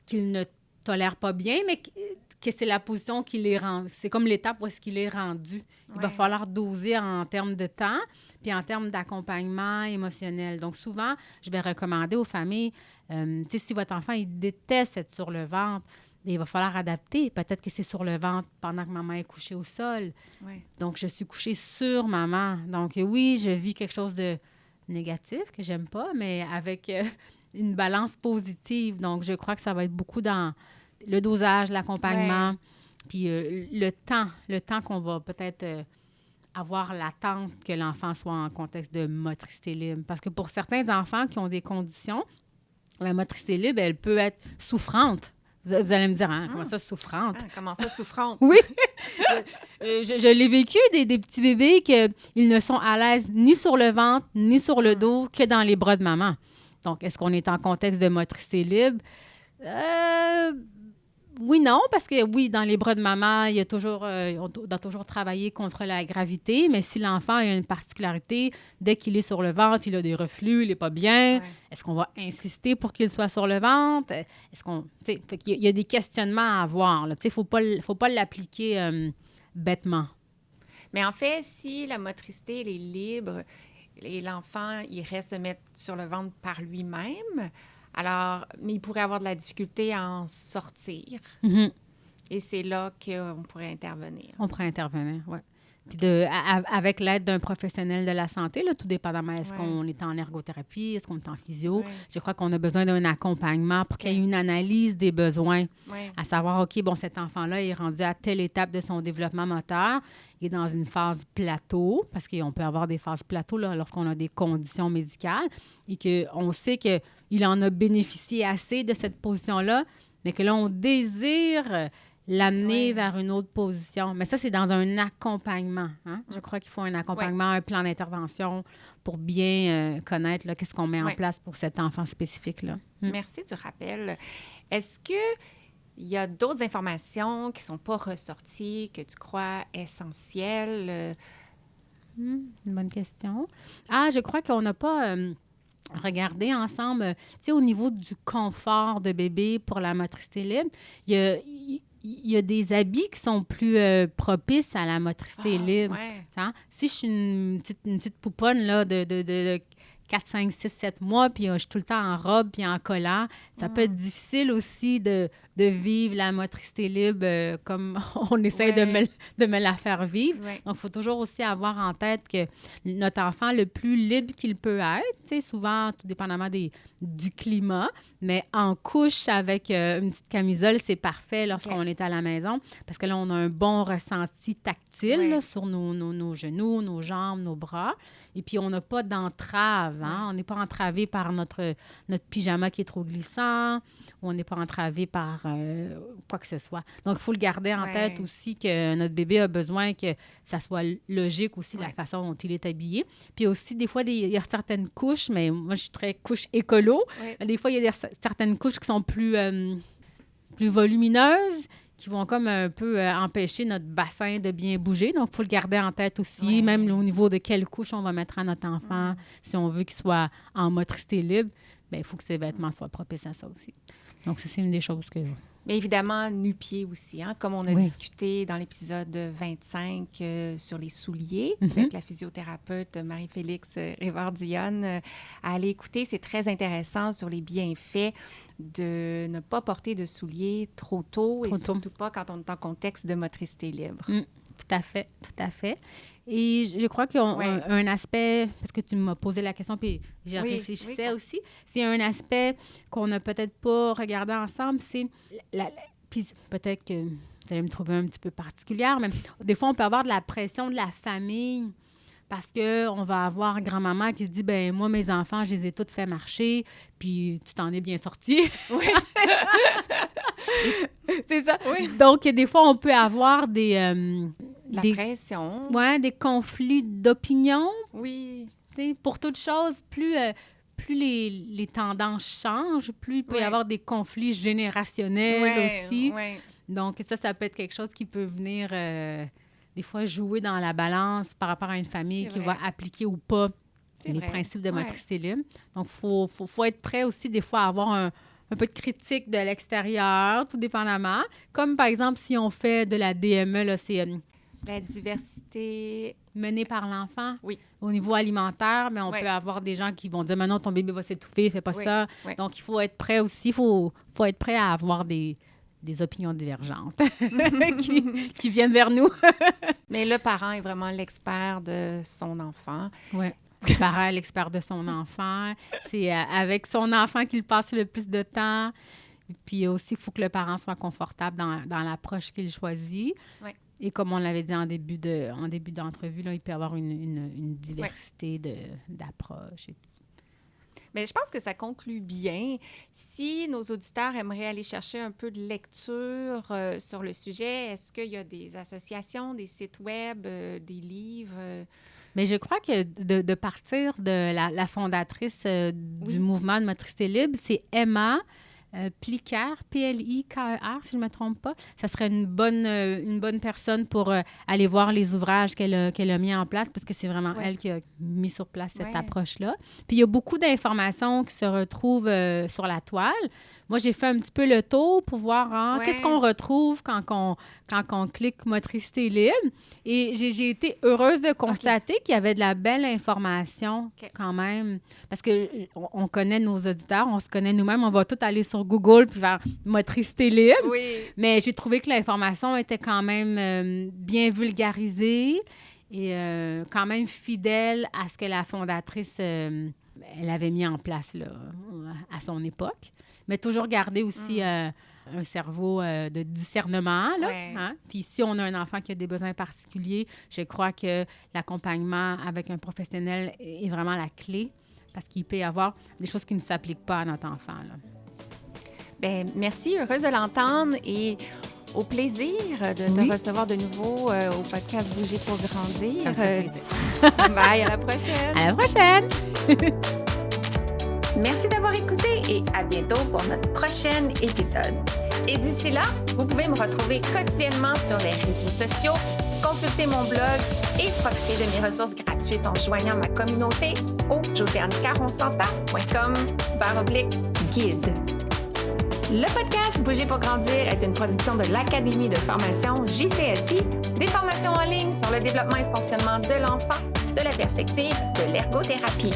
qu'il ne tolère pas bien, mais que c'est la position qu'il est rendu. C'est comme l'étape où est-ce qu'il est rendu. Il va falloir doser en termes de temps puis en termes d'accompagnement émotionnel. Donc, souvent, je vais recommander aux familles, si votre enfant, il déteste être sur le ventre, il va falloir adapter. Peut-être que c'est sur le ventre pendant que maman est couchée au sol. Donc, je suis couchée sur maman. Donc, oui, je vis quelque chose de négatif que j'aime pas, mais avec... une balance positive. Donc, je crois que ça va être beaucoup dans le dosage, l'accompagnement, puis le temps qu'on va peut-être avoir l'attente que l'enfant soit en contexte de motricité libre. Parce que pour certains enfants qui ont des conditions, la motricité libre, elle peut être souffrante. Vous allez me dire, hein, comment ça, souffrante? Comment ça, souffrante? Oui! je l'ai vécu, des petits bébés qu'ils ne sont à l'aise ni sur le ventre, ni sur le dos, que dans les bras de maman. Donc, est-ce qu'on est en contexte de motricité libre? Oui, non, parce que oui, dans les bras de maman, on doit toujours travailler contre la gravité, mais si l'enfant a une particularité, dès qu'il est sur le ventre, il a des reflux, il n'est pas bien, est-ce qu'on va insister pour qu'il soit sur le ventre? Il y a des questionnements à avoir. Il ne faut pas l'appliquer bêtement. Mais en fait, si la motricité elle est libre, et l'enfant irait se mettre sur le ventre par lui-même, mais il pourrait avoir de la difficulté à en sortir. Mm-hmm. Et c'est là qu'on pourrait intervenir. On pourrait intervenir, oui. Puis avec l'aide d'un professionnel de la santé, là, tout dépendamment, est-ce qu'on est en ergothérapie, est-ce qu'on est en physio. Je crois qu'on a besoin d'un accompagnement pour qu'il y ait une analyse des besoins, à savoir, OK, bon, cet enfant-là est rendu à telle étape de son développement moteur, il est dans une phase plateau, parce qu'on peut avoir des phases plateau là, lorsqu'on a des conditions médicales, et qu'on sait qu'il en a bénéficié assez de cette position-là, mais que là, on désire l'amener vers une autre position. Mais ça, c'est dans un accompagnement. Hein? Je crois qu'il faut un accompagnement, un plan d'intervention pour bien connaître là, qu'est-ce qu'on met en place pour cet enfant spécifique-là. Merci du rappel. Est-ce qu'il y a d'autres informations qui ne sont pas ressorties, que tu crois essentielles? Une bonne question. Je crois qu'on n'a pas... regardé ensemble, tu sais, au niveau du confort de bébé pour la motricité libre, il y a des habits qui sont plus propices à la motricité libre. Hein? Si je suis une petite pouponne là, de 4, 5, 6, 7 mois, puis je suis tout le temps en robe puis en collant, ça peut être difficile aussi de vivre la motricité libre comme on essaie de me la faire vivre. Donc, il faut toujours aussi avoir en tête que notre enfant, le plus libre qu'il peut être, souvent, tout dépendamment du climat, mais en couche avec une petite camisole, c'est parfait lorsqu'on est à la maison, parce que là, on a un bon ressenti tactile là, sur nos genoux, nos jambes, nos bras, et puis on n'a pas d'entrave. Hein? On n'est pas entravé par notre pyjama qui est trop glissant, ou on n'est pas entravé par quoi que ce soit. Donc, il faut le garder en tête aussi que notre bébé a besoin que ça soit logique aussi, la façon dont il est habillé. Puis aussi, des fois, il y a certaines couches, mais moi, je suis très couche écolo. Des fois, il y a certaines couches qui sont plus volumineuses, qui vont comme un peu empêcher notre bassin de bien bouger. Donc, il faut le garder en tête aussi, même au niveau de quelle couche on va mettre à notre enfant, si on veut qu'il soit en motricité libre. Bien, il faut que ses vêtements soient propices à ça aussi. Donc, ça, c'est une des choses que... Mais évidemment, nu-pied aussi, hein, comme on a discuté dans l'épisode 25 sur les souliers avec la physiothérapeute Marie-Félix Rivard-Dionne. À aller écouter, c'est très intéressant sur les bienfaits de ne pas porter de souliers trop tôt surtout pas quand on est en contexte de motricité libre. Tout à fait, tout à fait. Et je crois qu'il y a un aspect, parce que tu m'as posé la question, puis j'y réfléchissais aussi, c'est un aspect qu'on n'a peut-être pas regardé ensemble, c'est, puis peut-être que vous allez me trouver un petit peu particulière, mais des fois, on peut avoir de la pression de la famille, parce qu'on va avoir grand-maman qui se dit, ben moi, mes enfants, je les ai toutes fait marcher, puis tu t'en es bien sorti. Oui. C'est ça. Oui. Donc, des fois, on peut avoir des pression. Oui, des conflits d'opinion. Oui. Pour toute chose, plus les tendances changent, plus il peut y avoir des conflits générationnels aussi. Oui. Donc, ça peut être quelque chose qui peut venir... des fois, jouer dans la balance par rapport à une famille qui va appliquer ou pas les principes de motricité libre. Donc, il faut être prêt aussi, des fois, à avoir un peu de critique de l'extérieur, tout dépendamment. Comme, par exemple, si on fait de la DME, là, c'est... la diversité... menée par l'enfant. Oui. Au niveau alimentaire, mais on peut avoir des gens qui vont dire « Maintenant, ton bébé va s'étouffer, fais pas ça. Oui. » Donc, il faut être prêt aussi. Il faut être prêt à avoir des opinions divergentes qui viennent vers nous. Mais le parent est vraiment l'expert de son enfant. Oui, le parent est l'expert de son enfant. C'est avec son enfant qu'il passe le plus de temps. Puis aussi, il faut que le parent soit confortable dans l'approche qu'il choisit. Oui. Et comme on l'avait dit en début d'entrevue, là, il peut y avoir une diversité d'approches et tout. Mais je pense que ça conclut bien. Si nos auditeurs aimeraient aller chercher un peu de lecture sur le sujet, est-ce qu'il y a des associations, des sites web, des livres? Mais je crois que de partir de la fondatrice du mouvement de motricité libre, c'est Emma Pliker, P-L-I-K-E-R, si je ne me trompe pas. Ça serait une bonne personne pour aller voir les ouvrages qu'elle a mis en place, parce que c'est vraiment elle qui a mis sur place cette approche-là. Puis il y a beaucoup d'informations qui se retrouvent sur la toile. Moi, j'ai fait un petit peu le tour pour voir qu'est-ce qu'on retrouve quand on clique motricité libre. Et j'ai été heureuse de constater qu'il y avait de la belle information quand même. Parce qu'on connaît nos auditeurs, on se connaît nous-mêmes, on va tout aller sur Google puis faire motricité libre. Oui. Mais j'ai trouvé que l'information était quand même bien vulgarisée. et quand même fidèle à ce que la fondatrice elle avait mis en place là, à son époque. Mais toujours garder aussi un cerveau de discernement. Là, hein? Puis si on a un enfant qui a des besoins particuliers, je crois que l'accompagnement avec un professionnel est vraiment la clé parce qu'il peut y avoir des choses qui ne s'appliquent pas à notre enfant. Là. Bien, merci, heureuse de l'entendre et au plaisir de te recevoir de nouveau au podcast Bouger pour grandir. Ça me fait plaisir. Bye, à la prochaine. À la prochaine. Merci d'avoir écouté et à bientôt pour notre prochain épisode. Et d'ici là, vous pouvez me retrouver quotidiennement sur les réseaux sociaux, consulter mon blog et profiter de mes ressources gratuites en joignant ma communauté au josianecaronsanta.com/guide. Le podcast Bouger pour grandir est une production de l'Académie de formation JCSI, des formations en ligne sur le développement et fonctionnement de l'enfant, de la perspective de l'ergothérapie.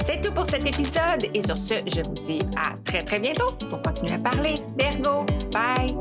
C'est tout pour cet épisode et sur ce, je vous dis à très bientôt pour continuer à parler d'ergo. Bye!